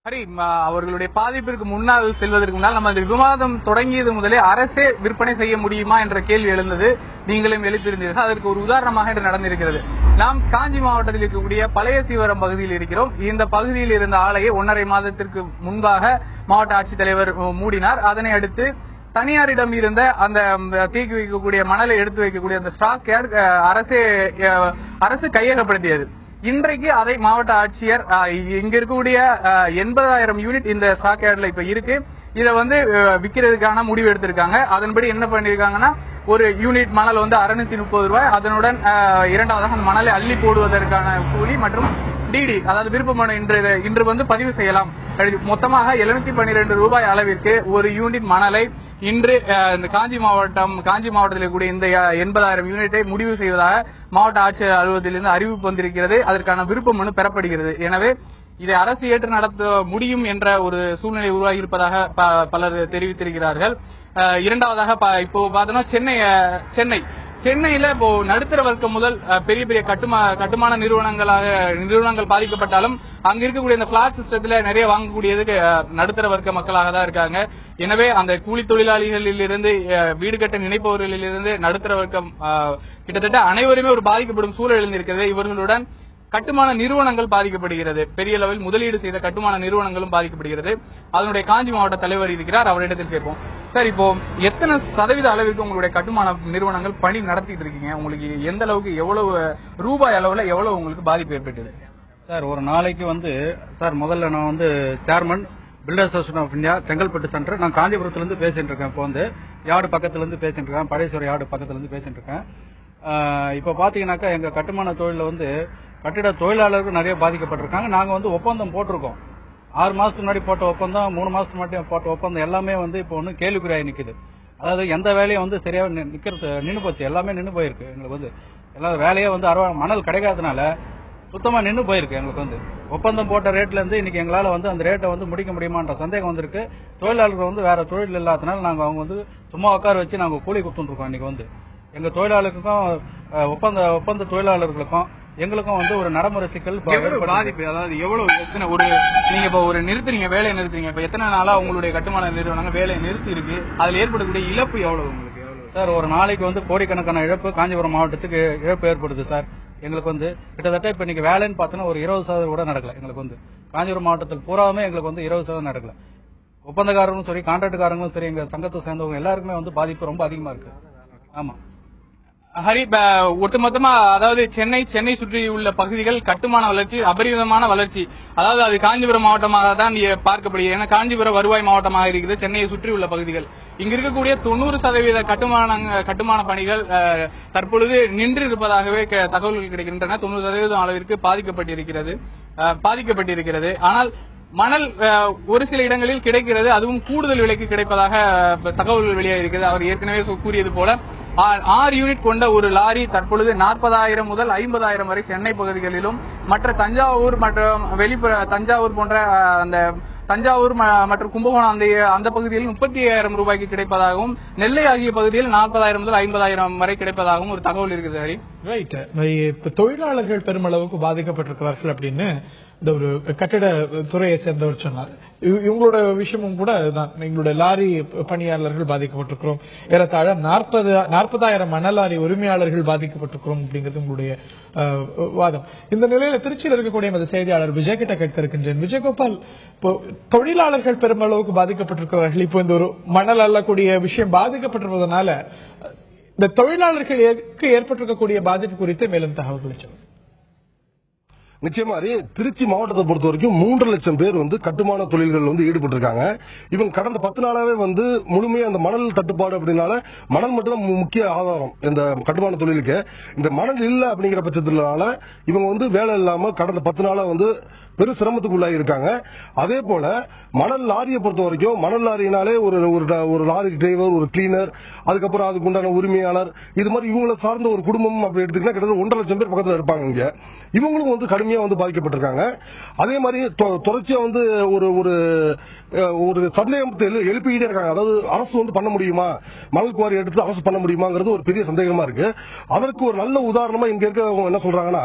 சரி, அவர்களுடைய பாதிப்பிற்கு முன்னால் செல்வதற்கு முன்னால் நம்ம இந்த விவாதம் தொடங்கியது முதலே அரசே விற்பனை செய்ய முடியுமா என்ற கேள்வி எழுந்தது. நீங்களும் எழுப்பியிருந்தீர்கள். அதற்கு ஒரு உதாரணமாக இன்று நடந்திருக்கிறது. நாம் காஞ்சி மாவட்டத்தில் இருக்கக்கூடிய பழைய சீவரம் பகுதியில் இருக்கிறோம். இந்த பகுதியில் இருந்த ஆலையை 1.5 மாதத்திற்கு முன்பாக மாவட்ட ஆட்சித்தலைவர் மூடினார். அதனை அடுத்து தனியாரிடம் இருந்த அந்த தீக்கி வைக்கக்கூடிய மணலை எடுத்து வைக்கக்கூடிய அந்த ஸ்டாக் யார்ட் அரசு கையகப்படுத்தியது. இன்றைக்கு அதை மாவட்ட ஆட்சியர் இங்க இருக்கக்கூடிய 80,000 யூனிட் இந்த ஸ்டாக் யார்ட்ல இப்ப இருக்கு. இதை வந்து விற்கிறதுக்கான முடிவு எடுத்திருக்காங்க. அதன்படி என்ன பண்ணிருக்காங்கன்னா, ஒரு யூனிட் மணல் வந்து 630 ரூபாய், அதனுடன் இரண்டாவதாக மணலை அள்ளி போடுவதற்கான கூலி மற்றும் டிடி, அதாவது விருப்ப மனு இன்று வந்து பதிவு செய்யலாம். மொத்தமாக 712 ரூபாய் அளவிற்கு ஒரு யூனிட் மணலை இன்று இந்த காஞ்சி மாவட்டத்தில் இருக்கக்கூடிய இந்த 80,000 யூனிட்டை முடிவு செய்வதாக மாவட்ட ஆட்சியர் அலுவலகத்திலிருந்து அறிவிப்பு வந்திருக்கிறது. அதற்கான விருப்ப மனு பெறப்படுகிறது. எனவே இதை அரசு ஏற்று நடத்த முடியும் என்ற ஒரு சூழ்நிலை உருவாகி இருப்பதாக பலர் தெரிவித்திருக்கிறார்கள். இரண்டாவதாக இப்போ பார்த்தோம்னா சென்னையில இப்போ நடுத்தர வர்க்கம் முதல் பெரிய பெரிய கட்டுமான நிறுவனங்கள் பாதிக்கப்பட்டாலும் அங்க இருக்கக்கூடிய இந்த பிளாட் சிஸ்டத்துல நிறைய வாங்கக்கூடியது நடுத்தர வர்க்க மக்களாக தான் இருக்காங்க. எனவே அந்த கூலி தொழிலாளிகளில் இருந்து வீடு கட்ட நினைப்பவர்களில் இருந்து நடுத்தர வர்க்கம் கிட்டத்தட்ட அனைவருமே ஒரு பாதிக்கப்படும் சூழல் எழுந்திருக்கிறது. இவர்களுடன் கட்டுமான நிறுவனங்கள் பாதிக்கப்படுகிறது. பெரிய அளவில் முதலீடு செய்த கட்டுமான நிறுவனங்களும் பாதிக்கப்படுகிறது. அதனுடைய காஞ்சி மாவட்ட தலைவர் இருக்கிறார், அவரிடத்தில் கேட்போம். சார், இப்போ எத்தனை சதவீத அளவுக்கு உங்களுடைய கட்டுமான நிறுவனங்கள் பணி நடத்திட்டு இருக்கீங்க? உங்களுக்கு எந்த அளவுக்கு, எவ்வளவு ரூபாய் அளவுல எவ்வளவு உங்களுக்கு பாதிப்பு ஏற்பட்டது? சார், ஒரு நாளைக்கு வந்து சார் முதல்ல நான் வந்து chairman builders association of India Chengalpattu centre, நான் காஞ்சிபுரத்துல இருந்து பேசிட்டு இருக்கேன். இப்போ வந்து யார்டு பக்கத்துல இருந்து பேசிட்டு இருக்கேன், பழேஸ்வரம் யார்டு பக்கத்துல இருந்து பேசிட்டு இருக்கேன். இப்ப பாத்தீங்கன்னாக்கா எங்க கட்டுமான தொழில வந்து கட்டிட தொழிலாளர்கள் நிறைய பாதிக்கப்பட்டிருக்காங்க. நாங்க வந்து ஒப்பந்தம் போட்டிருக்கோம். 6 மாசத்துக்கு முன்னாடி போட்ட ஒப்பந்தம், 3 மாசத்துக்கு முன்னாடி போட்ட ஒப்பந்தம் எல்லாமே வந்து இப்போ ஒன்னும் கேள்விக்குறியாகி நிக்குது. அதாவது எந்த வேலையும் வந்து சரியா நின்னு போச்சு, எல்லாமே நின்னு போயிருக்கு. எங்களுக்கு வந்து எல்லா வேலையே வந்து மணல் கிடைக்காதனால சுத்தமா நின்னு போயிருக்கு. எங்களுக்கு வந்து ஒப்பந்தம் போட்ட ரேட்ல இருந்து இன்னைக்கு எங்களால வந்து அந்த ரேட்டை வந்து முடிக்க முடியுமான்ற சந்தேகம் வந்திருக்கு. தொழிலாளர்கள் வந்து வேற தொழில் இல்லாதனால நாங்க அவங்க வந்து சும்மா உட்கார வச்சு நாங்க கூலி கொடுத்துட்டு இருக்கோம். இன்னைக்கு வந்து எங்க தொழிலாளர்களுக்கும் ஒப்பந்த தொழிலாளர்களுக்கும் எங்களுக்கும் வந்து ஒரு நடைமுறை சிக்கல் பாதிப்பு. அதாவது எவ்வளவு ஒரு நீங்க இப்ப ஒரு நிறுத்துறீங்க, வேலையை நிறுத்துறீங்க, இப்ப எத்தனை நாளா உங்களுடைய கட்டுமான நிறுவனங்கள் வேலையை நிறுத்தி இருக்கு, அதுல ஏற்படக்கூடிய இழப்பு எவ்வளவு உங்களுக்கு? சார், ஒரு நாளைக்கு வந்து கோடிக்கணக்கான இழப்பு காஞ்சிபுரம் மாவட்டத்துக்கு இழப்பு ஏற்படுது சார். எங்களுக்கு வந்து கிட்டத்தட்ட இப்ப நீங்க வேலைன்னு பார்த்தோன்னா ஒரு 20% கூட நடக்கல. எங்களுக்கு வந்து காஞ்சிபுரம் மாவட்டத்தில் பூராவுமே எங்களுக்கு வந்து 20% நடக்கல. ஒப்பந்தக்காரங்களும் சரி, கான்ட்ராக்டுக்காரங்களும் சரி, எங்க சங்கத்தை சேர்ந்தவங்க எல்லாருக்குமே வந்து பாதிப்பு ரொம்ப அதிகமா இருக்கு. ஆமா, ஹரி, ஒட்டுமொத்தமா அதாவது சென்னை சுற்றி உள்ள பகுதிகள் கட்டுமான வளர்ச்சி அபரிமிதமான வளர்ச்சி. அதாவது அது காஞ்சிபுரம் மாவட்டமாக தான் பார்க்கப்படுகிறது. ஏன்னா காஞ்சிபுரம் வருவாய் மாவட்டமாக இருக்கிறது சென்னையை சுற்றி உள்ள பகுதிகள். இங்க இருக்கக்கூடிய 90% கட்டுமான பணிகள் தற்பொழுது நின்று இருப்பதாகவே தகவல்கள் கிடைக்கின்றன. 90% அளவிற்கு பாதிக்கப்பட்டிருக்கிறது. ஆனால் மணல் ஒரு சில இடங்களில் கிடைக்கிறது, அதுவும் கூடுதல் விலைக்கு கிடைப்பதாக தகவல்கள் வெளியாக இருக்கிறது. அவர் ஏற்கனவே கூறியது போல 6 யூனிட் கொண்ட ஒரு லாரி தற்பொழுது 40,000 முதல் 50,000 வரை சென்னை பகுதிகளிலும், மற்ற தஞ்சாவூர் மற்றும் தஞ்சாவூர் போன்ற அந்த தஞ்சாவூர் மற்றும் கும்பகோணம் அந்த பகுதியில் 30,000 ரூபாய்க்கு கிடைப்பதாகவும், நெல்லை ஆகிய பகுதியில் 40,000 முதல் 50,000 வரை கிடைப்பதாகவும் ஒரு தகவல் இருக்குது. ஹரி, ரைட். தொழிலாளர்கள் பெருமளவுக்கு பாதிக்கப்பட்டிருக்கிறார்கள் அப்படின்னு இந்த ஒரு கட்டிட துறையை சேர்ந்தவர் சொன்னார். இவங்களோட விஷயமும் கூட அதுதான். எங்களுடைய லாரி பணியாளர்கள் பாதிக்கப்பட்டிருக்கிறோம், ஏறத்தாழ 40,000 மணல் லாரி உரிமையாளர்கள் பாதிக்கப்பட்டிருக்கிறோம் அப்படிங்கிறது உங்களுடைய வாதம். இந்த நிலையில திருச்சியில் இருக்கக்கூடிய அந்த செய்தியாளர் விஜய் கிட்ட கேட்க இருக்கின்றேன். விஜயகோபால், இப்போ தொழிலாளர்கள் பெருமளவுக்கு பாதிக்கப்பட்டிருக்கிறார்கள். இப்போ இந்த ஒரு மணல் அள்ளக்கூடிய விஷயம் பாதிக்கப்பட்டிருப்பதனால இந்த தொழிலாளர்களுக்கு ஏற்பட்டிருக்கக்கூடிய பாதிப்பு குறித்து மேலும் தகவல்களை சொல்லுங்க. நிச்சயமா திருச்சி மாவட்டத்தை பொறுத்த வரைக்கும் 3 லட்சம் பேர் கட்டுமான தொழில்கள் ஈடுபட்டிருக்காங்க. இவங்க கடந்த 10 நாளாவே முழுமையா அந்த மணல் தட்டுப்பாடு அப்படின்னால மணல் மட்டும் தான் முக்கிய ஆதாரம் இந்த கட்டுமான தொழிலுக்கு. இந்த மணல் இல்ல அப்படிங்கிற பட்சத்தினால இவங்க வேலை இல்லாம கடந்த 10 நாளா பெரும் சிரமத்துக்குள்ளாகி இருக்காங்க. அதே போல மணல் லாரியை பொறுத்த வரைக்கும் மணல் லாரியினாலே ஒரு லாரி டிரைவர், ஒரு கிளீனர், அதுக்கப்புறம் அதுக்கு உண்டான உரிமையாளர், இது மாதிரி இவங்களை சார்ந்த ஒரு குடும்பம் அப்படி எடுத்துக்கிட்டா கிட்டத்தட்ட 1.5 லட்சம் பேர் பக்கத்தில் இருப்பாங்க. இங்க இவங்களும் கடுமையா பாதிக்கப்பட்டிருக்காங்க. அதே மாதிரி தொடர்ச்சியா ஒரு சந்தேகத்தை எழுப்பிக்கிட்டே இருக்காங்க. அதாவது அரசு பண்ண முடியுமா, மணல் குவாரி எடுத்து அரசு பண்ண முடியுமாங்கிறது ஒரு பெரிய சந்தேகமா இருக்கு. அதற்கு ஒரு நல்ல உதாரணமா இங்க இருக்க என்ன சொல்றாங்கன்னா,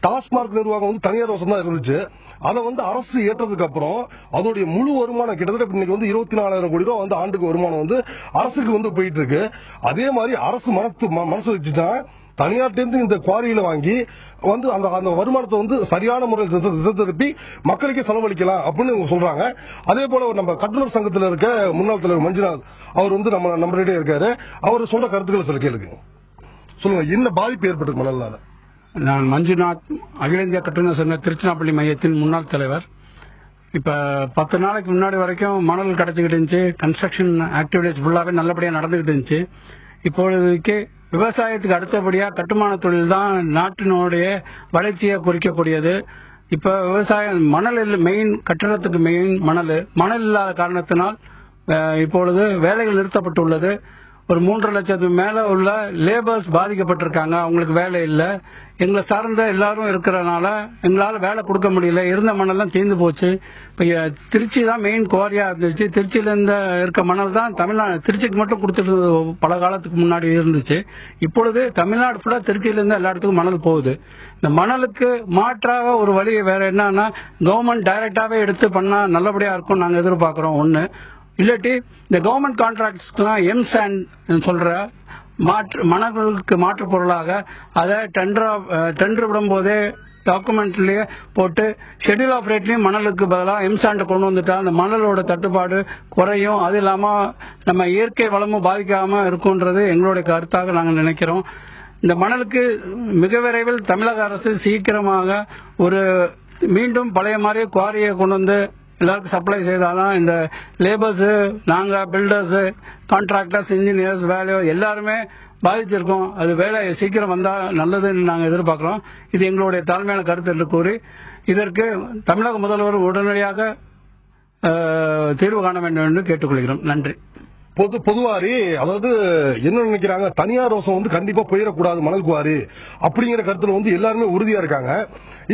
டாஸ்மார்க் நிர்வாகம் தனியார் வசம் தான் இருந்துச்சு. அதை அரசு ஏற்றதுக்கு அப்புறம் அதோடைய முழு வருமானம் கிட்டத்தட்ட இன்னைக்கு 24,000 கோடி ரூபாய் ஆண்டுக்கு வருமானம் அரசுக்கு போயிட்டு இருக்கு. அதே மாதிரி அரசு மனசு வச்சுட்டா தனியார்ட்ட இந்த குவாரியில வாங்கி அந்த வருமானத்தை சரியான முறையில் திருப்பி மக்களுக்கே செலவழிக்கலாம் அப்படின்னு சொல்றாங்க. அதே போல நம்ம கட்டுநர் சங்கத்தில் இருக்க முன்னாள் தலைவர் மஞ்சுநாத் அவர் நம்மளிடையே இருக்காரு. அவர் சொல்ற கருத்துக்களை சில கேளுங்க. சொல்லுங்க, என்ன பாதிப்பு ஏற்பட்டு மணல்னால? நான் மஞ்சுநாத், அகில இந்திய கட்டுநர் சங்க திருச்சிராப்பள்ளி மையத்தின் முன்னாள் தலைவர். இப்ப 10 நாளைக்கு முன்னாடி வரைக்கும் மணல் கிடைச்சிக்கிட்டு இருந்துச்சு. கன்ஸ்ட்ரக்ஷன் ஆக்டிவிட்டிஸ் ஃபுல்லாவே நல்லபடியா நடந்துகிட்டு இருந்துச்சு. இப்பொழுதுக்கு விவசாயத்துக்கு அடுத்தபடியா கட்டுமான தொழில் தான் நாட்டினுடைய வளர்ச்சியை குறிக்கக்கூடியது. இப்ப விவசாயம் மணல் மெயின், கட்டடத்துக்கு மெயின் மணல் இல்லாத காரணத்தினால் இப்பொழுது வேலைகள் நிறுத்தப்பட்டுள்ளது. ஒரு 3.5 லட்சத்துக்கு மேல உள்ள லேபர்ஸ் பாதிக்கப்பட்டிருக்காங்க. அவங்களுக்கு வேலை இல்ல. எங்களை சார்ந்த எல்லாரும் இருக்கிறனால எங்களால வேலை கொடுக்க முடியல. இருந்த மணல்லாம் தீர்ந்து போச்சு. இப்ப திருச்சி தான் மெயின் குவாரியா இருந்துச்சு. திருச்சியில இருக்க மணல் தான் திருச்சிக்கு மட்டும் கொடுத்துட்டு பல காலத்துக்கு முன்னாடி இருந்துச்சு. இப்பொழுது தமிழ்நாடு ஃபுல்லா திருச்சியில இருந்து எல்லா இடத்துக்கும் மணல் போகுது. இந்த மணலுக்கு மாற்றாக ஒரு வழி வேற என்னன்னா, கவர்மெண்ட் டைரக்டாவே எடுத்து பண்ணா நல்லபடியா இருக்கும் நாங்க எதிர்பார்க்கிறோம். ஒண்ணு இல்லாட்டி இந்த கவர்மெண்ட் கான்ட்ராக்ட்ஸ்க்குலாம் எம்சாண்ட் சொல்ற மணலுக்கு மாற்று பொருளாக அதை டெண்டர் விடும் போதே டாக்குமெண்ட்லயே போட்டு ஷெட்யூல் ஆஃப் ரேட்லயும் மணலுக்கு பதிலாக எம்சாண்ட் கொண்டு வந்துட்டா அந்த மணலோட தட்டுப்பாடு குறையும். அது இல்லாம நம்ம இயற்கை வளமும் பாதிக்காம இருக்கும்ன்றது எங்களுடைய கருத்தாக நாங்கள் நினைக்கிறோம். இந்த மணலுக்கு மிக விரைவில் தமிழக அரசு சீக்கிரமாக மீண்டும் பழைய மாதிரியே குவாரியை கொண்டு வந்து எல்லாருக்கும் சப்ளை செய்தாதான் இந்த லேபர்ஸ், நாங்க பில்டர்ஸ், கான்ட்ராக்டர்ஸ், இன்ஜினியர்ஸ், வேலை எல்லாருமே பாதிச்சிருக்கோம். அது வேலை சீக்கிரம் வந்தா நல்லதுன்னு நாங்க எதிர்பார்க்கிறோம். இது எங்களுடைய தாழ்மையான கருத்து என்று கூறி இதற்கு தமிழக முதல்வர் உடனடியாக தீர்வு காண வேண்டும் என்று கேட்டுக்கொள்கிறோம். நன்றி. பொதுவாரி அதாவது என்ன நினைக்கிறாங்க, தனியார் வசம் கண்டிப்பா போயிடக்கூடாது மணல் குவாரி அப்படிங்கிற கருத்துல எல்லாருமே உறுதியா இருக்காங்க.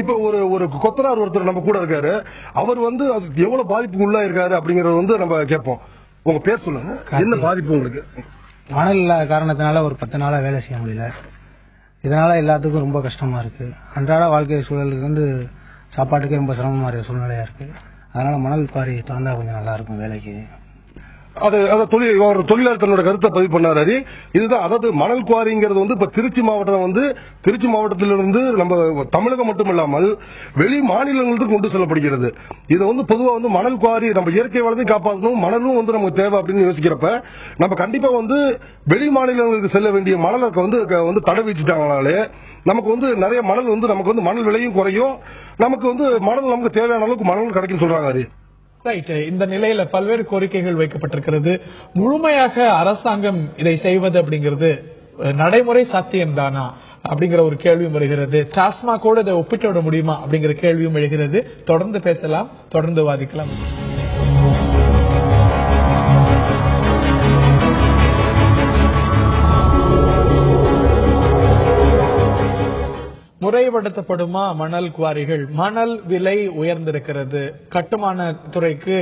இப்ப ஒரு கொத்தனார் ஒருத்தர் நம்ம கூட இருக்காரு. அவர் அது எவ்வளவு பாதிப்பு உள்ளா இருக்காரு அப்படிங்கறது நம்ம கேட்போம். உங்க பேர் சொல்லுங்க, என்ன பாதிப்பு உங்களுக்கு? மணல் இல்லாத காரணத்தினால ஒரு 10 நாளா வேலை செய்ய முடியல. இதனால எல்லாத்துக்கும் ரொம்ப கஷ்டமா இருக்கு. அன்றாட வாழ்க்கை சூழலுக்கு சாப்பாட்டுக்கே ரொம்ப சிரமமா இருக்க சூழ்நிலையா இருக்கு. அதனால மணல் குவாரி திறந்தா கொஞ்சம் நல்லா இருக்கும் வேலைக்கு. தொழிலாளர் தன்னோட கருத்தை பதிவு பண்ணாரு. இதுதான், அதாவது மணல் குவாரிங்கிறது வந்து இப்ப திருச்சி மாவட்டத்திலிருந்து நம்ம தமிழகம் மட்டுமல்லாமல் வெளி மாநிலங்களுக்கு கொண்டு செல்லப்படுகிறது. இது வந்து பொதுவா வந்து மணல் குவாரி நம்ம இயற்கை வளத்தையும் காப்பாற்றணும், மணலும் வந்து நமக்கு தேவை அப்படின்னு யோசிக்கிறப்ப நம்ம கண்டிப்பா வந்து வெளி மாநிலங்களுக்கு செல்ல வேண்டிய மணலை வந்து தடை வச்சுட்டாங்கனாலே நமக்கு வந்து நிறைய மணல் வந்து நமக்கு வந்து மணல் விலையும் குறையும், நமக்கு வந்து மணல் நமக்கு தேவையான அளவுக்கு மணல் கிடைக்கும் சொல்றாங்க. ரைட். இந்த நிலையில பல்வேறு கோரிக்கைகள் வைக்கப்பட்டிருக்கிறது. முழுமையாக அரசாங்கம் இதை செய்வது அப்படிங்கிறது நடைமுறை சாத்தியம்தானா அப்படிங்கிற ஒரு கேள்வியும் வருகிறது. டாஸ்மாகோடு இதை ஒப்பிட்டு விட முடியுமா அப்படிங்கிற கேள்வியும் எழுகிறது. தொடர்ந்து பேசலாம், தொடர்ந்து வாதிக்கலாம். முறைப்படுத்தப்படுமா மணல் குவாரிகள்? மணல் விலை உயர்ந்திருக்கிறது. கட்டுமான துறைக்கு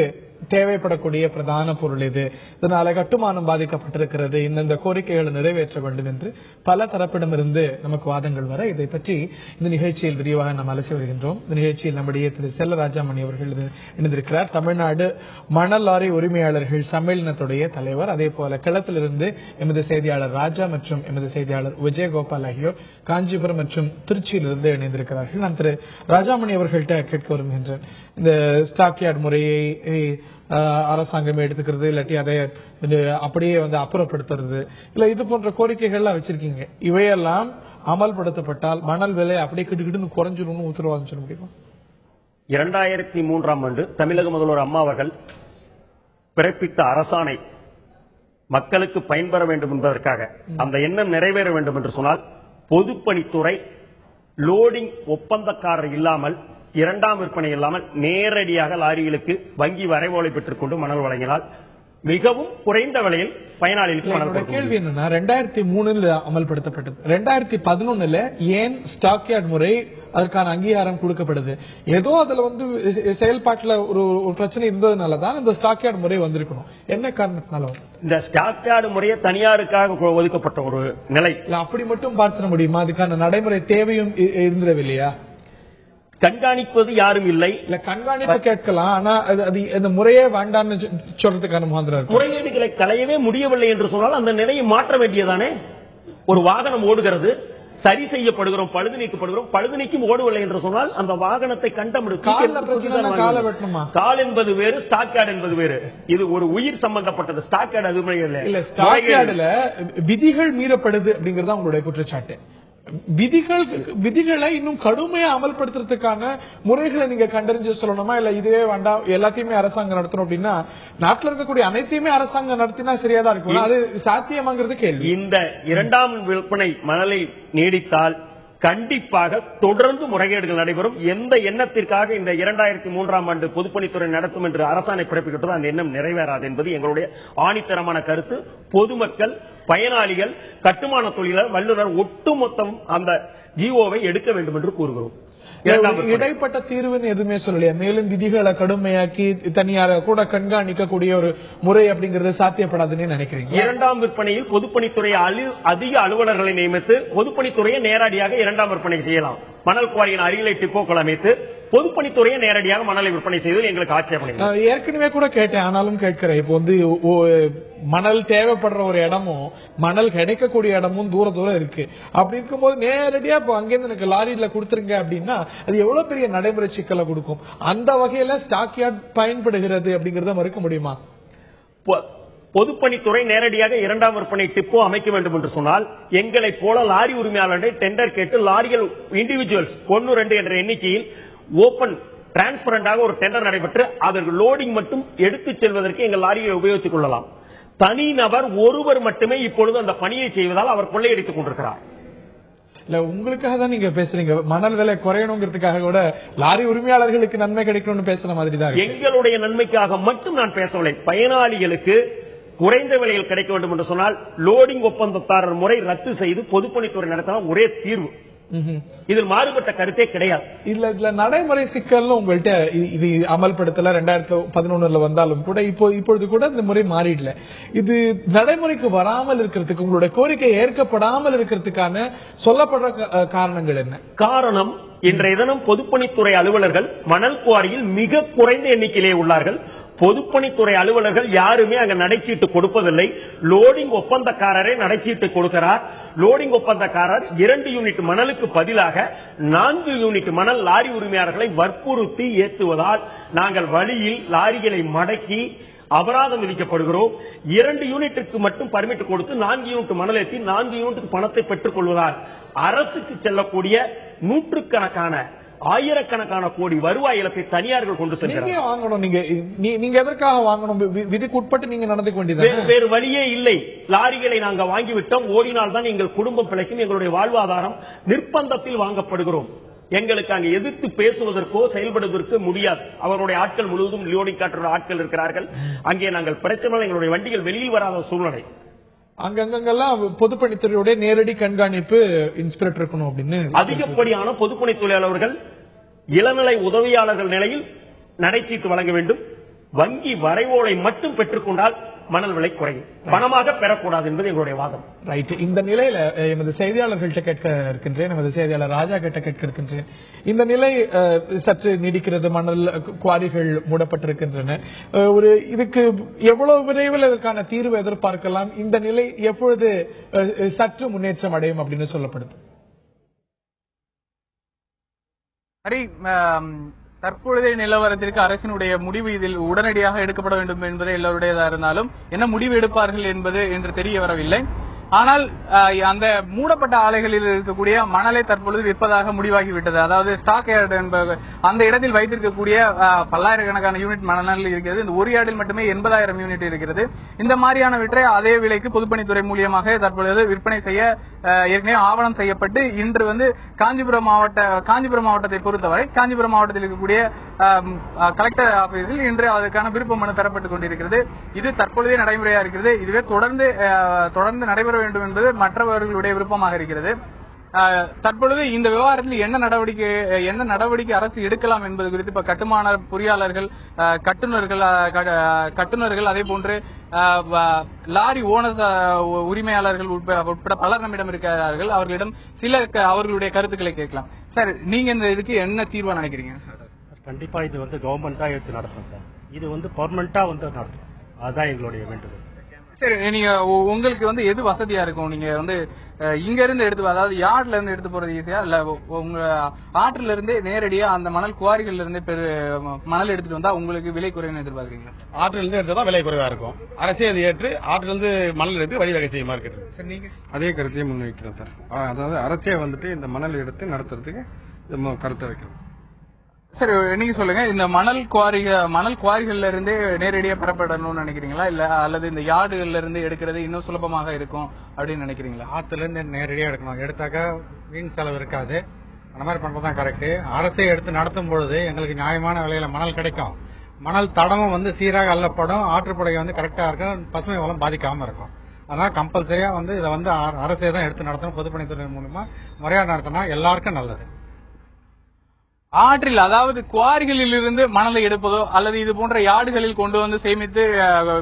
தேவைப்படக்கூடிய பிரதான பொருள் இது. இதனால கட்டுமானம் பாதிக்கப்பட்டிருக்கிறது. இந்த கோரிக்கைகளை நிறைவேற்ற வேண்டும் என்று பல தரப்பிடமிருந்து நமக்கு வாதங்கள் வர இதை பற்றி இந்த நிகழ்ச்சியில் விரிவாக நாம் அலசி வருகின்றோம். இந்த நிகழ்ச்சியில் நம்முடைய திரு செல்லராஜாமணி அவர்கள் இணைந்திருக்கிறார். தமிழ்நாடு மணல் லாரி உரிமையாளர்கள் சம்மேளனத்துடைய தலைவர். அதே போல களத்திலிருந்து எமது செய்தியாளர் ராஜா மற்றும் எமது செய்தியாளர் விஜயகோபால் ஆகியோர் காஞ்சிபுரம் மற்றும் திருச்சியிலிருந்து இணைந்திருக்கிறார்கள். நான் திரு ராஜாமணி அவர்கள்ட்ட கேட்க விரும்புகின்றேன். இந்த ஸ்டாக் யார்டு முறையை அரசாங்கம் எடுத்துக்கிறது, இல்லாட்டி அதை அப்படியே வந்து அப்புறப்படுத்துறது, இல்ல இது போன்ற கோரிக்கைகள்லாம் வச்சிருக்கீங்க. இவையெல்லாம் அமல்படுத்தப்பட்டால் மணல் விலை அப்படியே கிட்டுக்கிட்டு குறைஞ்சிடும் உத்தரவாதம் சொல்ல முடியுமா? 2003ஆம் ஆண்டு தமிழக முதல்வர் அம்மா அவர்கள் பிறப்பித்த அரசாணை மக்களுக்கு பயன்பெற வேண்டும் என்பதற்காக அந்த எண்ணம் நிறைவேற வேண்டும் என்று சொன்னால் பொதுப்பணித்துறை லோடிங் ஒப்பந்தக்காரர் இல்லாமல் இரண்டாம் விற்பனை இல்லாமல் நேரடியாக லாரிகளுக்கு வங்கி வரைவோலை பெற்றுக் கொண்டு மணல் வழங்கினால் மிகவும் குறைந்த விலையில் பயனாளிகளுக்கு மணல். கேள்வி என்னன்னா, 2003 அமல்படுத்தப்பட்டது. 2011 ஏன் ஸ்டாக் யார்டு முறை அதற்கான அங்கீகாரம் கொடுக்கப்படுது? ஏதோ அதுல வந்து செயல்பாட்டுல ஒரு பிரச்சனை இருந்ததுனாலதான் இந்த ஸ்டாக் யார்டு முறை வந்திருக்கணும். என்ன காரணத்தினால இந்த ஸ்டாக் யார்டு முறையை தனியாருக்காக ஒதுக்கப்பட்ட ஒரு நிலை? அப்படி மட்டும் பார்த்திட முடியுமா? அதுக்கான நடைமுறை தேவையும் இருந்திரவில்லையா? கண்காணிப்பது யாரும் இல்லை. இல்ல கண்காணிப்பு கேட்கலாம், ஆனா அது இந்த முறையே வேண்டாம்னு சொல்றதுக்கான முறைகேடுகளை களையவே முடியவில்லை என்று சொன்னால் அந்த நிலையை மாற்ற வேண்டியதானே? ஒரு வாகனம் ஓடுகிறது, சரி செய்யப்படுகிறோம், பழுது நீக்கப்படுகிறோம், பழுது நீக்கும் ஓடவில்லை என்று சொன்னால் அந்த வாகனத்தை கால் என்பது வேறு, ஸ்டாக் யார்டு என்பது வேறு. இது ஒரு உயிர் சம்பந்தப்பட்டது. ஸ்டாக் யார்டு அது இல்ல. ஸ்டாக் யார்டுல விதிகள் மீறப்படுது அப்படிங்கறத உங்களுடைய குற்றச்சாட்டு. விதிகளை இன்னும் கடுமையா அமல்படுத்துறதுக்கான முறைகளை நீங்க கண்டறிஞ்சு சொல்லணுமா? இல்ல இதுவே வேண்டாம் எல்லாத்தையுமே அரசாங்கம் நடத்தணும் அப்படின்னா நாட்டில் இருக்கக்கூடிய அனைத்தையுமே அரசாங்கம் நடத்தினா சரியாதான் இருக்கும். அது சாத்தியமாங்கிறது கேள்வி. இந்த இரண்டாம் விற்பனை மணலை நீடித்தால் கண்டிப்பாக தொடர்ந்து முறைகேடுகள் நடைபெறும். எந்த எண்ணத்திற்காக இந்த 2003ஆம் ஆண்டு பொதுப்பணித்துறை நடத்தும் என்று அரசாணை பிறப்பிக்கப்பட்டது அந்த எண்ணம் நிறைவேறாது என்பது எங்களுடைய ஆணித்தரமான கருத்து. பொதுமக்கள், பயனாளிகள், கட்டுமான தொழிலாளர், வல்லுநர் ஒட்டுமொத்தம் அந்த ஜிஓவை எடுக்க வேண்டும் என்று கூறுகிறோம். இடைப்பட்ட தீர்வுன்னு எதுவுமே சொல்லலையா? மேலும் விதிகளை கடுமையாக்கி தனியார கூட கண்காணிக்கக்கூடிய ஒரு முறை அப்படிங்கறது சாத்தியப்படாதுன்னு நினைக்கிறீங்க? இரண்டாம் விற்பனையில் பொதுப்பணித்துறை அதிக அலுவலர்களை நியமித்து பொதுப்பணித்துறையை நேரடியாக இரண்டாம் விற்பனை செய்யலாம். மணல் குவாரியின் அருகிலை டிப்போக்கள் அமைத்து பொதுப்பணித்துறையை நேரடியாக மணலை விற்பனை செய்வது எங்களுக்கு ஆட்சேபனை. ஏற்கனவே கூட கேட்டேன், ஆனாலும் கேட்கிறேன். இப்போ வந்து மணல் தேவைப்படுற ஒரு இடமும் மணல் கிடைக்கக்கூடிய இடமும் தூரம் இருக்கு. அப்படி இருக்கும்போது நேரடியா இப்போ அங்கிருந்து எனக்கு லாரியில கொடுத்துருங்க அப்படின்னா அது எவ்வளவு பெரிய நடைமுறை சிக்கலை கொடுக்கும். அந்த வகையில ஸ்டாக் யார்டு பயன்படுகிறது அப்படிங்கறத மறுக்க முடியுமா? பொதுப்பணித்துறை நேரடியாக இரண்டாம் விற்பனை டிப்போ அமைக்க வேண்டும் என்று சொன்னால் எங்களை போல லாரி உரிமையாளர்களை டெண்டர் கேட்டு லாரிகள் இண்டிவிஜுவல்ஸ் 1-2 என்ற எண்ணிக்கையில் ஓபன் டிரான்ஸ்பரண்டாக ஒரு டெண்டர் நடைபெற்று அதற்கு லோடிங் மட்டும் எடுத்துச் செல்வதற்கு எங்கள் லாரியை உபயோகித்துக் கொள்ளலாம். தனிநபர் ஒருவர் மட்டுமே இப்பொழுது அந்த பணியை செய்வதால் அவர் கொள்ளையடித்துக் கொண்டிருக்கிறார். இல்ல உங்களுக்காக தான் நீங்க பேசுறீங்க. மணல் விலை குறையணுங்கிறதுக்காக கூட லாரி உரிமையாளர்களுக்கு நன்மை கிடைக்கணும்னு பேசுற மாதிரி தான். எங்களுடைய நன்மைக்காக மட்டும் நான் பேசவில்லை. பயனாளிகளுக்கு குறைந்த விலையில் கிடைக்க வேண்டும் என்று சொன்னால் லோடிங் ஒப்பந்ததாரர் முறை ரத்து செய்து பொதுப்பணித்துறை நடத்தினால் ஒரே தீர்வு. இதில் மாறுபட்ட கருத்தே கிடையாது. இதுல நடைமுறை சிக்கல் உங்கள்கிட்ட இது அமல்படுத்தல 2011 வந்தாலும் கூட இப்பொழுது கூட இந்த முறை மாறிடல. இது நடைமுறைக்கு வராமல் இருக்கிறதுக்கு உங்களுடைய கோரிக்கை ஏற்கப்படாமல் இருக்கிறதுக்கான சொல்லப்படுற காரணங்கள் என்ன? காரணம், இன்றைய தினம் பொதுப்பணித்துறை அலுவலர்கள் மணல் குவாரியில் மிக குறைந்த எண்ணிக்கையிலே உள்ளார்கள். பொதுப்பணித்துறை அலுவலர்கள் யாருமே அங்க நடைச்சீட்டு கொடுப்பதில்லை. லோடிங் ஒப்பந்தக்காரரே நடைச்சீட்டு கொடுக்கிறார். லோடிங் ஒப்பந்தக்காரர் 2 யூனிட் மணலுக்கு பதிலாக 4 யூனிட் மணல் லாரி உரிமையாளர்களை வற்புறுத்தி ஏற்றுவதால் நாங்கள் வழியில் லாரிகளை மடக்கி அபராதம் விதிக்கப்படுகிறோம். 2 யூனிட்டுக்கு மட்டும் பர்மிட் கொடுத்து 4 யூனிட் மணல் ஏற்றி 4 யூனிட் பணத்தை பெற்றுக் கொள்வதால் அரசுக்கு செல்லக்கூடிய நூற்றுக்கணக்கான ஆயிரக்கணக்கான கோடி வருவாய் இழப்பை தனியார்கள் கொண்டு செல்கிறார்கள். வாங்கணும். நீங்க எதற்காக வாங்கணும்? விதிக்கு உட்பட்டு நீங்க நடந்து கொண்டீங்க. வேறு வழியே இல்லை. லாரிகளை நாங்க வாங்கிவிட்டோம். ஓடினால் தான் எங்கள் குடும்பம் பிழைக்கும், எங்களுடைய வாழ்வாதாரம். நிர்பந்தத்தில் வாங்கப்படுகிறோம். எங்களுக்கு அங்கு எதிர்த்து பேசுவதற்கோ செயல்படுவதற்கு முடியாது. அவருடைய ஆட்கள் முழுவதும் லோடிங் காட்டுற ஆட்கள் இருக்கிறார்கள். அங்கே நாங்கள் பிரச்சனை, எங்களுடைய வண்டிகள் வெளியில் வராத சூழ்நிலை. அங்கங்கெல்லாம் பொதுப்பணித்துறையுடைய நேரடி கண்காணிப்பு இன்ஸ்பெக்டர் இருக்கணும் அப்படின்னு அதிகப்படியான பொதுப்பணி தொழிலாளர்கள் இளநிலை உதவியாளர்கள் நிலையில் நடைச்சீட்டு வழங்க வேண்டும். வங்கி வரைவோலை மட்டும் பெற்றுக்கொண்டால் மணல் விலை குறையும். பணமாக பெறக்கூடாது என்பது எங்களுடைய வாதம். ரைட். இந்த நிலையில எமது செய்தியாளர்கள்ட்ட கேட்க இருக்கின்றேன், எமது செய்தியாளர் ராஜா கிட்ட கேட்க இருக்கின்றேன். இந்த நிலை சற்று நீடிக்கிறது. மணல் குவாரிகள் மூடப்பட்டிருக்கின்றன. இதுக்கு எவ்வளவு விரைவில் இதற்கான தீர்வு எதிர்பார்க்கலாம்? இந்த நிலை எப்பொழுது சற்று முன்னேற்றம் அடையும் அப்படின்னு சொல்லப்படுது? சரி, தற்பொழுதைய நிலவரத்திற்கு அரசினுடைய முடிவு இதில் உடனடியாக எடுக்கப்பட வேண்டும் என்பது எல்லோருடையதா இருந்தாலும் என்ன முடிவு எடுப்பார்கள் என்பது என்று தெரிய வரவில்லை. ஆனால் அந்த மூடப்பட்ட ஆலைகளில் இருக்கக்கூடிய மணலை தற்பொழுது விற்பதாக முடிவாகிவிட்டது. அதாவது ஸ்டாக் யார்டு என்பது அந்த இடத்தில் வைத்திருக்கக்கூடிய பல்லாயிரக்கணக்கான யூனிட் மணல் இருக்கிறது. இந்த ஒரு யார்டில் மட்டுமே 80,000 யூனிட் இருக்கிறது. இந்த மாதிரியானவற்றை அதே விலைக்கு பொதுப்பணித்துறை மூலியமாக தற்பொழுது விற்பனை செய்ய ஏற்கனவே ஆவணம் செய்யப்பட்டு இன்று காஞ்சிபுரம் மாவட்டத்தை பொறுத்தவரை காஞ்சிபுரம் மாவட்டத்தில் இருக்கக்கூடிய கலெக்டர் ஆபீஸில் இன்று அதற்கான விருப்ப மனு தரப்பட்டுக் கொண்டிருக்கிறது. இது தற்பொழுதே நடைமுறையா இருக்கிறது. இதுவே தொடர்ந்து நடைபெற வேண்டும் என்பது மற்றவர்களுடைய விருப்பமாக இருக்கிறது. தற்பொழுது இந்த விவகாரத்தில் என்ன நடவடிக்கை அரசு எடுக்கலாம் என்பது குறித்து இப்ப கட்டுமான பொறியாளர்கள், கட்டுநர்கள் அதே போன்று லாரி ஓனர்ஸ் உரிமையாளர்கள் உட்பட பலர் நம்மிடம் இருக்கிறார்கள். அவர்களிடம் சில அவர்களுடைய கருத்துக்களை கேட்கலாம். சார், நீங்க இந்த இதுக்கு என்ன தீர்வா நினைக்கிறீங்க? கண்டிப்பா இது கவர்மெண்ட் தான் எடுத்து நடத்தும் சார். இது பெர்மனண்டா நடத்தும். அதுதான் எங்களுடைய வேண்டுகோள். சரி, நீங்க உங்களுக்கு எது வசதியா இருக்கும்? நீங்க இங்க இருந்து எடுத்து, அதாவது யார்ட்ல இருந்து எடுத்து போறது ஈஸியா, இல்ல உங்க ஆற்றுல இருந்து நேரடியா அந்த மணல் குவாரிகள்ல இருந்து மணல் எடுத்துட்டு வந்தா உங்களுக்கு விலை குறைன்னு எதிர்பார்க்கறீங்களா? ஆற்றுல இருந்து எடுத்தா விலை குறைவா இருக்கும். அரசே அது ஏற்று ஆற்றுல இருந்து மணல் எடுத்து வழிவகை செய்ய மார்க்கெட். சரி, நீங்க அதே கருத்தையே முன்வைக்கிறோம் சார். அதாவது அரசே இந்த மணல் எடுத்து நடத்துறதுக்கு கருத்தை வைக்கிறோம். சரி, நீங்க சொல்லுங்க. இந்த மணல் குவாரிகள்ல இருந்து நேரடியா பெறப்படணும்னு நினைக்கிறீங்களா, இல்ல அல்லது இந்த யார்டுகள்ல இருந்து எடுக்கிறது இன்னும் சுலபமாக இருக்கும் அப்படின்னு நினைக்கிறீங்களா? ஆத்துல இருந்து நேரடியா எடுக்கணும். எடுத்தாக்கா வீண் செலவு இருக்காது. அந்த மாதிரி பண்றதுதான் கரெக்ட். அரசே எடுத்து நடத்தும் பொழுது எங்களுக்கு நியாயமான விலையில மணல் கிடைக்கும். மணல் தடமும் சீராக அள்ளப்படும். ஆற்றுப்படை கரெக்டா இருக்கும். பசுமை வளம் பாதிக்காம இருக்கும். அதனால கம்பல்சரியா இதை அரசே தான் எடுத்து நடத்தணும். பொதுப்பணித்துறை மூலமா முறையா நடத்தினா எல்லாருக்கும் நல்லது. ஆற்றில், அதாவது குவாரிகளில் இருந்து மணலை எடுப்பதோ அல்லது இது போன்ற யார்டுகளில் கொண்டு சேமித்து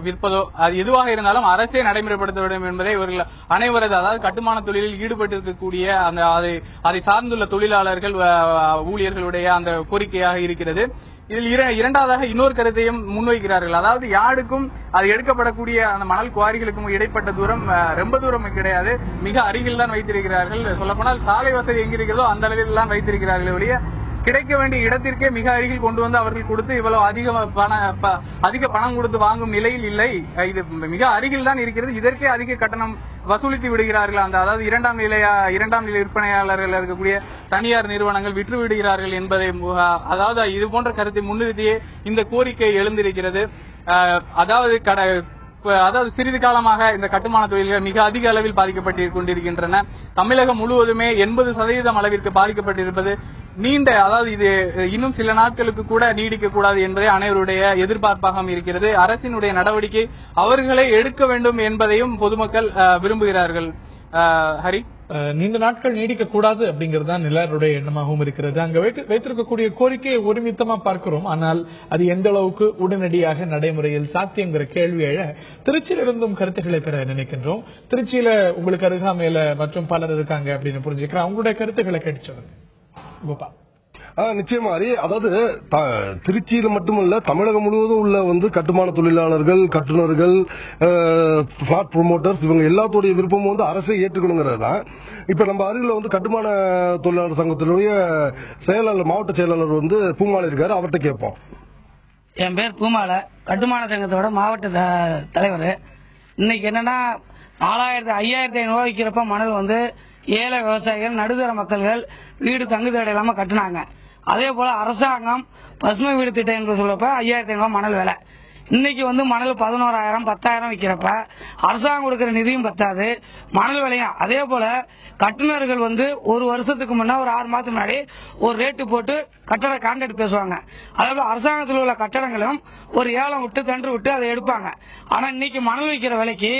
விற்பதோ, அது எதுவாக இருந்தாலும் அரசே நடைமுறைப்படுத்த வேண்டும் என்பதை இவர்கள் அனைவரது, அதாவது கட்டுமான தொழிலில் ஈடுபட்டிருக்கக்கூடிய அதை சார்ந்துள்ள தொழிலாளர்கள், ஊழியர்களுடைய அந்த கோரிக்கையாக இருக்கிறது. இதில் இரண்டாவதாக இன்னொரு கருத்தையும் முன்வைக்கிறார்கள். அதாவது யார்டுக்கும் அது எடுக்கப்படக்கூடிய அந்த மணல் குவாரிகளுக்கும் இடைப்பட்ட தூரம் ரொம்ப தூரம் கிடையாது, மிக அருகில் தான் வைத்திருக்கிறார்கள். சொல்லப்போனால் சாலை வசதி எங்கிருக்கிறதோ அந்த அளவில் தான் வைத்திருக்கிறார்கள் ஒழிய கிடைக்க வேண்டிய இடத்திற்கே மிக அருகில் கொண்டு அவர்கள் கொடுத்து இவ்வளவு அதிக பணம் கொடுத்து வாங்கும் நிலையில் இல்லை. இது மிக அருகில் தான் இருக்கிறது. இதற்கே அதிக கட்டணம் வசூலித்து விடுகிறார்கள். அதாவது இரண்டாம் நிலை விற்பனையாளர்கள் இருக்கக்கூடிய தனியார் நிறுவனங்கள் விற்று விடுகிறார்கள் என்பதை, அதாவது இது போன்ற கருத்தை முன்னிறுத்தியே இந்த கோரிக்கை எழுந்திருக்கிறது. அதாவது சிறிது காலமாக இந்த கட்டுமான தொழில்கள் மிக அதிக அளவில் பாதிக்கப்பட்டு கொண்டிருக்கின்றன. தமிழகம் முழுவதுமே 80% அளவிற்கு பாதிக்கப்பட்டிருப்பது அதாவது இது இன்னும் சில நாட்களுக்கு கூட நீடிக்க கூடாது என்பதே அனைவருடைய எதிர்பார்ப்பாக இருக்கிறது. அரசினுடைய நடவடிக்கை அவர்களே எடுக்க வேண்டும் என்பதையும் பொதுமக்கள் விரும்புகிறார்கள். ஹரி, நீண்ட நாட்கள் நீடிக்க கூடாது அப்படிங்கறது தான் எல்லாருடைய எண்ணமாகவும் இருக்கிறது. அங்க வைத்திருக்கக்கூடிய கோரிக்கையை ஒருமித்தமா பார்க்கிறோம். ஆனால் அது எந்த அளவுக்கு உடனடியாக நடைமுறையில் சாத்தியங்கிற கேள்வி எழ திருச்சியிலிருந்தும் கருத்துக்களை பெற நினைக்கின்றோம். திருச்சியில உங்களுக்கு அருகாமையில மற்றும் பலர் இருக்காங்க அப்படின்னு புரிஞ்சுக்கிறேன். அவங்களுடைய கருத்துக்களை கேட்டு சொல்லுங்க. கோபால். நிச்சயமா அதாவது திருச்சியில் மட்டுமல்ல தமிழகம் முழுவதும் உள்ள கட்டுமான தொழிலாளர்கள், கட்டுநர்கள், பிளாட் ப்ரொமோட்டர்ஸ் இவங்க எல்லாத்துடைய விருப்பமும் அரசை ஏற்றுக்கணுங்கிறது தான். இப்ப நம்ம அருகில் கட்டுமான தொழிலாளர் சங்கத்தினுடைய செயலாளர், மாவட்ட செயலாளர் பூமாலை இருக்காரு, அவர்கிட்ட கேட்போம். என் பேர் பூமாலை, கட்டுமான சங்கத்தோட மாவட்ட தலைவர். இன்னைக்கு என்னன்னா 5,500 விற்கிறப்ப மணல் ஏழை விவசாயிகள், நடுத்தர மக்கள்கள் வீடு தங்குதடை இல்லாம கட்டினாங்க. அதே போல அரசாங்கம் பசுமை வீடு திட்டம் என்று சொல்றப்ப 5,500 மணல் விலை. இன்னைக்கு மணல் 11,000 10,000 விற்கிறப்ப அரசாங்கம் கொடுக்கிற நிதியும் பத்தாது, மணல் விலையும். அதே போல கட்டுநர்கள் ஒரு வருஷத்துக்கு முன்னா ஒரு 6 மாதத்துக்கு முன்னாடி ஒரு ரேட்டு போட்டு கட்டட கான்ட்ராக்ட் பேசுவாங்க. அதே அரசாங்கத்தில் உள்ள கட்டடங்களும் ஒரு ஏலம் விட்டு டெண்டர் விட்டு அதை எடுப்பாங்க. ஆனா இன்னைக்கு மணல் விற்கிற விலைக்கு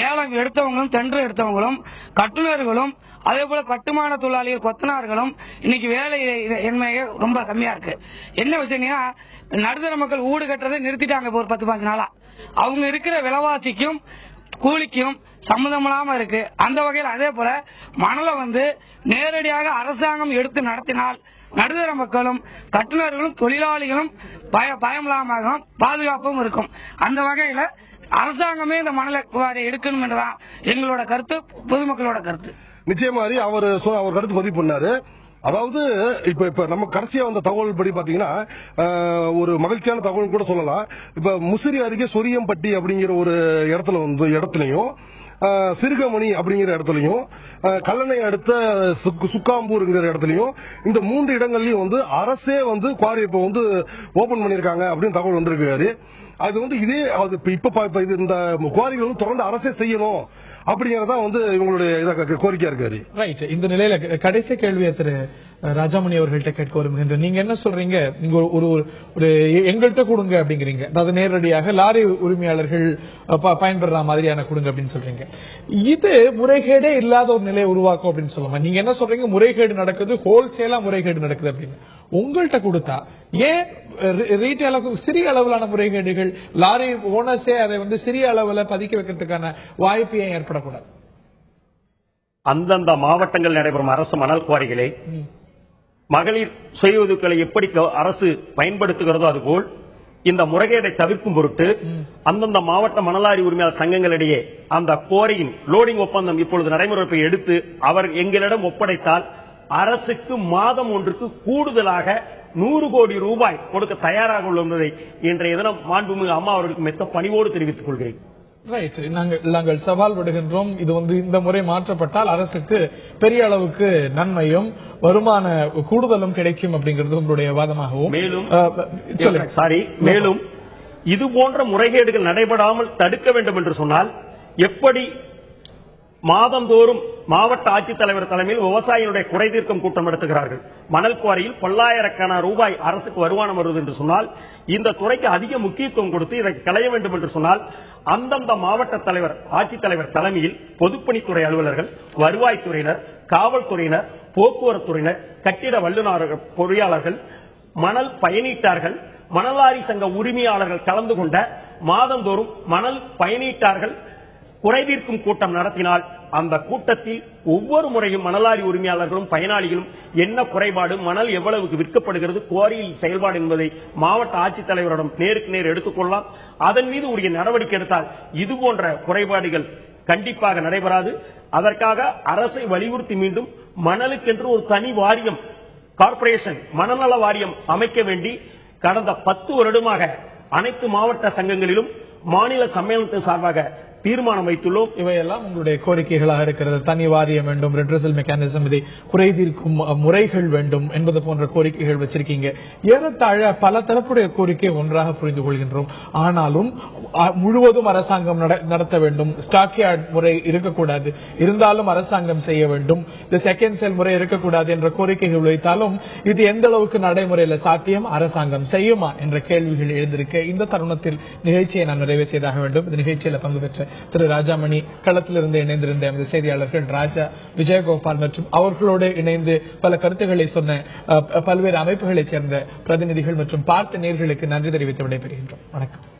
ஏலம் எடுத்தவங்களும் டெண்டர் எடுத்தவங்களும் கட்டுநர்களும் அதே போல கட்டுமான தொழிலாளிகள், கொத்தனார்களும் இன்னைக்கு வேலை எண்மையே ரொம்ப கம்மியா இருக்கு. என்ன விஷயம்னா நடுத்தர மக்கள் வீடு கட்டுறதை நிறுத்திட்டாங்க. ஒரு 10-15 நாளா அவங்க இருக்கிற விலைவாசிக்கும் கூலிக்கும் சம்பந்தமில்லாம இருக்கு. அந்த வகையில் அதே போல மணலை நேரடியாக அரசாங்கம் எடுத்து நடத்தினால் நடுத்தர மக்களும் கட்டுநர்களும் தொழிலாளிகளும் பயமில்லாம பாதுகாப்பும் இருக்கும். அந்த வகையில அரசாங்கமே இந்த மணலை எடுக்கணும் என்றுதான் எங்களோட கருத்து, பொதுமக்களோட கருத்து. நிச்சயமா அவர் கருத்து பதிவு பண்ணாரு. அதாவது இப்ப நம்ம கடைசியா வந்த தகவல் படி பாத்தீங்கன்னா ஒரு மகிழ்ச்சியான தகவல் கூட சொல்லலாம். இப்ப முசிறி அருகே சொரியம்பட்டி அப்படிங்கிற ஒரு இடத்துலயும் சிறுகமணி அப்படிங்கிற இடத்துலயும் கல்லணை அடுத்த சுக்காம்பூர்ங்கிற இடத்துலயும் இந்த 3 இடங்கள்லயும் அரசே குவாரி இப்ப ஓபன் பண்ணிருக்காங்க அப்படின்னு தகவல் வந்திருக்காரு. அது இதே இப்ப இந்த குவாரிகள் தொடர்ந்து அரசே செய்யணும் அப்படிங்கறதா இவங்களுடைய கோரிக்கையா இருக்காரு. ரைட். இந்த நிலையில கடைசி கேள்வியை திரு ராஜாமணி அவர்கள்ட்ட கேட்க விரும்புகின்ற, நீங்க என்ன சொல்றீங்க? நீங்க ஒரு எங்கள்கிட்ட கொடுங்க அப்படிங்கிறீங்க, அதாவது நேரடியாக லாரி உரிமையாளர்கள் பயன்படுற மாதிரியான கொடுங்க அப்படின்னு சொல்றீங்க. இது முறைகேடே இல்லாத ஒரு நிலையை உருவாக்கும் அப்படின்னு சொல்லலாம். நீங்க என்ன சொல்றீங்க? முறைகேடு நடக்குது, ஹோல்சேலா முறைகேடு நடக்குது அப்படின்னு. உங்கள்கிட்ட கொடுத்தா ஏன் ரீட்டைலுக்கு சிறிய அளவிலான முறைகேடுகள், லாரி ஓனர்ஸே அதை சிறிய அளவில் பதிக்க வைக்கிறதுக்கான வாய்ப்பு ஏன் ஏற்படக்கூடாது? அந்தந்த மாவட்டங்கள் நடைபெறும் அரசு மணல் குவாரிகளை மகளிர் சுய ஒதுக்கலை எப்படி அரசு பயன்படுத்துகிறதோ அதுபோல் இந்த முறைகேடை தவிர்க்கும் பொருட்டு அந்தந்த மாவட்ட மணலாரி உரிமையாளர் சங்கங்களிடையே அந்த குவாரியின் லோடிங் ஒப்பந்தம் இப்பொழுது நடைமுறை எடுத்து அவர் எங்களிடம் ஒப்படைத்தால் அரசுக்கு மாதம் ஒன்றுக்கு கூடுதலாக 100 கோடி ரூபாய் கொடுக்க தயாராக உள்ளதை இன்றைய தினம் மாண்புமிகு அம்மா அவர்களுக்கு மெத்த பணிவோடு தெரிவித்துக் கொள்கிறேன். ரைட். நாங்கள் சவால் விடுகின்றோம். இது இந்த முறை மாற்றப்பட்டால் அரசுக்கு பெரிய அளவுக்கு நன்மையும் வருமான கூடுதலும் கிடைக்கும் அப்படிங்கிறது உங்களுடைய வாதமாகவும். மேலும் இது போன்ற முறைகேடுகள் நடைபெறாமல் தடுக்க வேண்டும் என்று சொன்னால் எப்படி மாதந்தோறும் மாவட்ட ஆட்சித்தலைவர் தலைமையில் விவசாயிகளுடைய குறை தீர்க்கும் கூட்டம் நடத்துகிறார்கள். மணல் குவாரியில் பல்லாயிரக்கணக்கான ரூபாய் அரசுக்கு வருமானம் வருவது என்று சொன்னால் இந்த துறைக்கு அதிக முக்கியத்துவம் கொடுத்து இதை களைய வேண்டும் என்று சொன்னால் அந்தந்த மாவட்ட தலைவர், ஆட்சித்தலைவர் தலைமையில் பொதுப்பணித்துறை அலுவலர்கள், வருவாய்த்துறையினர், காவல்துறையினர், போக்குவரத்துறையினர், கட்டிட வல்லுநர்கள், பொறியாளர்கள், மணல் பயனீட்டார்கள், மணலாரி சங்க உரிமையாளர்கள் கலந்து கொண்ட மாதந்தோறும் மணல் பயனீட்டார்கள் குறைதீர்க்கும் கூட்டம் நடத்தினால் அந்த கூட்டத்தில் ஒவ்வொரு முறையும் மணலாரி உரிமையாளர்களும் பயனாளிகளும் என்ன குறைபாடு, மணல் எவ்வளவுக்கு விற்கப்படுகிறது, குவாரியில் செயல்பாடு என்பதை மாவட்ட ஆட்சித்தலைவரிடம் நேருக்கு நேர் எடுத்துக்கொள்ளலாம். அதன் மீது உரிய நடவடிக்கை எடுத்தால் இது போன்ற குறைபாடுகள் கண்டிப்பாக நடைபெறாது. அதற்காக அரசை வலியுறுத்தி மீண்டும் மணலுக்கென்று ஒரு தனி வாரியம், கார்ப்பரேஷன் மணநல வாரியம் அமைக்க வேண்டி கடந்த 10 வருடமாக அனைத்து மாவட்ட சங்கங்களிலும் மாநில சம்மேளனத்தின் சார்பாக தீர்மானம் வைத்துள்ளோம். இவையெல்லாம் உங்களுடைய கோரிக்கைகளாக இருக்கிறது. தனி வாரியம் வேண்டும், ரெட்ரஸல் மெக்கானிசம், இதை குறைதீர்க்கும் முறைகள் வேண்டும் என்பது போன்ற கோரிக்கைகள் வச்சிருக்கீங்க. ஏறத்தாழ பல தரப்புடைய கோரிக்கை ஒன்றாக புரிந்து கொள்கின்றோம். ஆனாலும் முழுவதும் அரசாங்கம் நடத்த வேண்டும், ஸ்டாக் யார்ட் முறை இருக்கக்கூடாது, இருந்தாலும் அரசாங்கம் செய்ய வேண்டும், இந்த செகண்ட் செல் முறை இருக்கக்கூடாது என்ற கோரிக்கைகள் வைத்தாலும் இது எந்த அளவுக்கு நடைமுறையில் சாத்தியம், அரசாங்கம் செய்யுமா என்ற கேள்விகள் எழுந்திருக்க இந்த தருணத்தில் நிகழ்ச்சியை நான் நிறைவு செய்தாக வேண்டும். இந்த நிகழ்ச்சியில் பங்கு பெற்ற திரு ராஜாமணி, களத்திலிருந்து இணைந்திருந்த எமது செய்தியாளர்கள் ராஜா, விஜயகோபால் மற்றும் அவர்களோடு இணைந்து பல கருத்துக்களை சொன்ன பல்வேறு அமைப்புகளைச் சேர்ந்த பிரதிநிதிகள் மற்றும் பார்த்த நேயர்களுக்கு நன்றி தெரிவித்து விடைபெறுகின்றோம். வணக்கம்.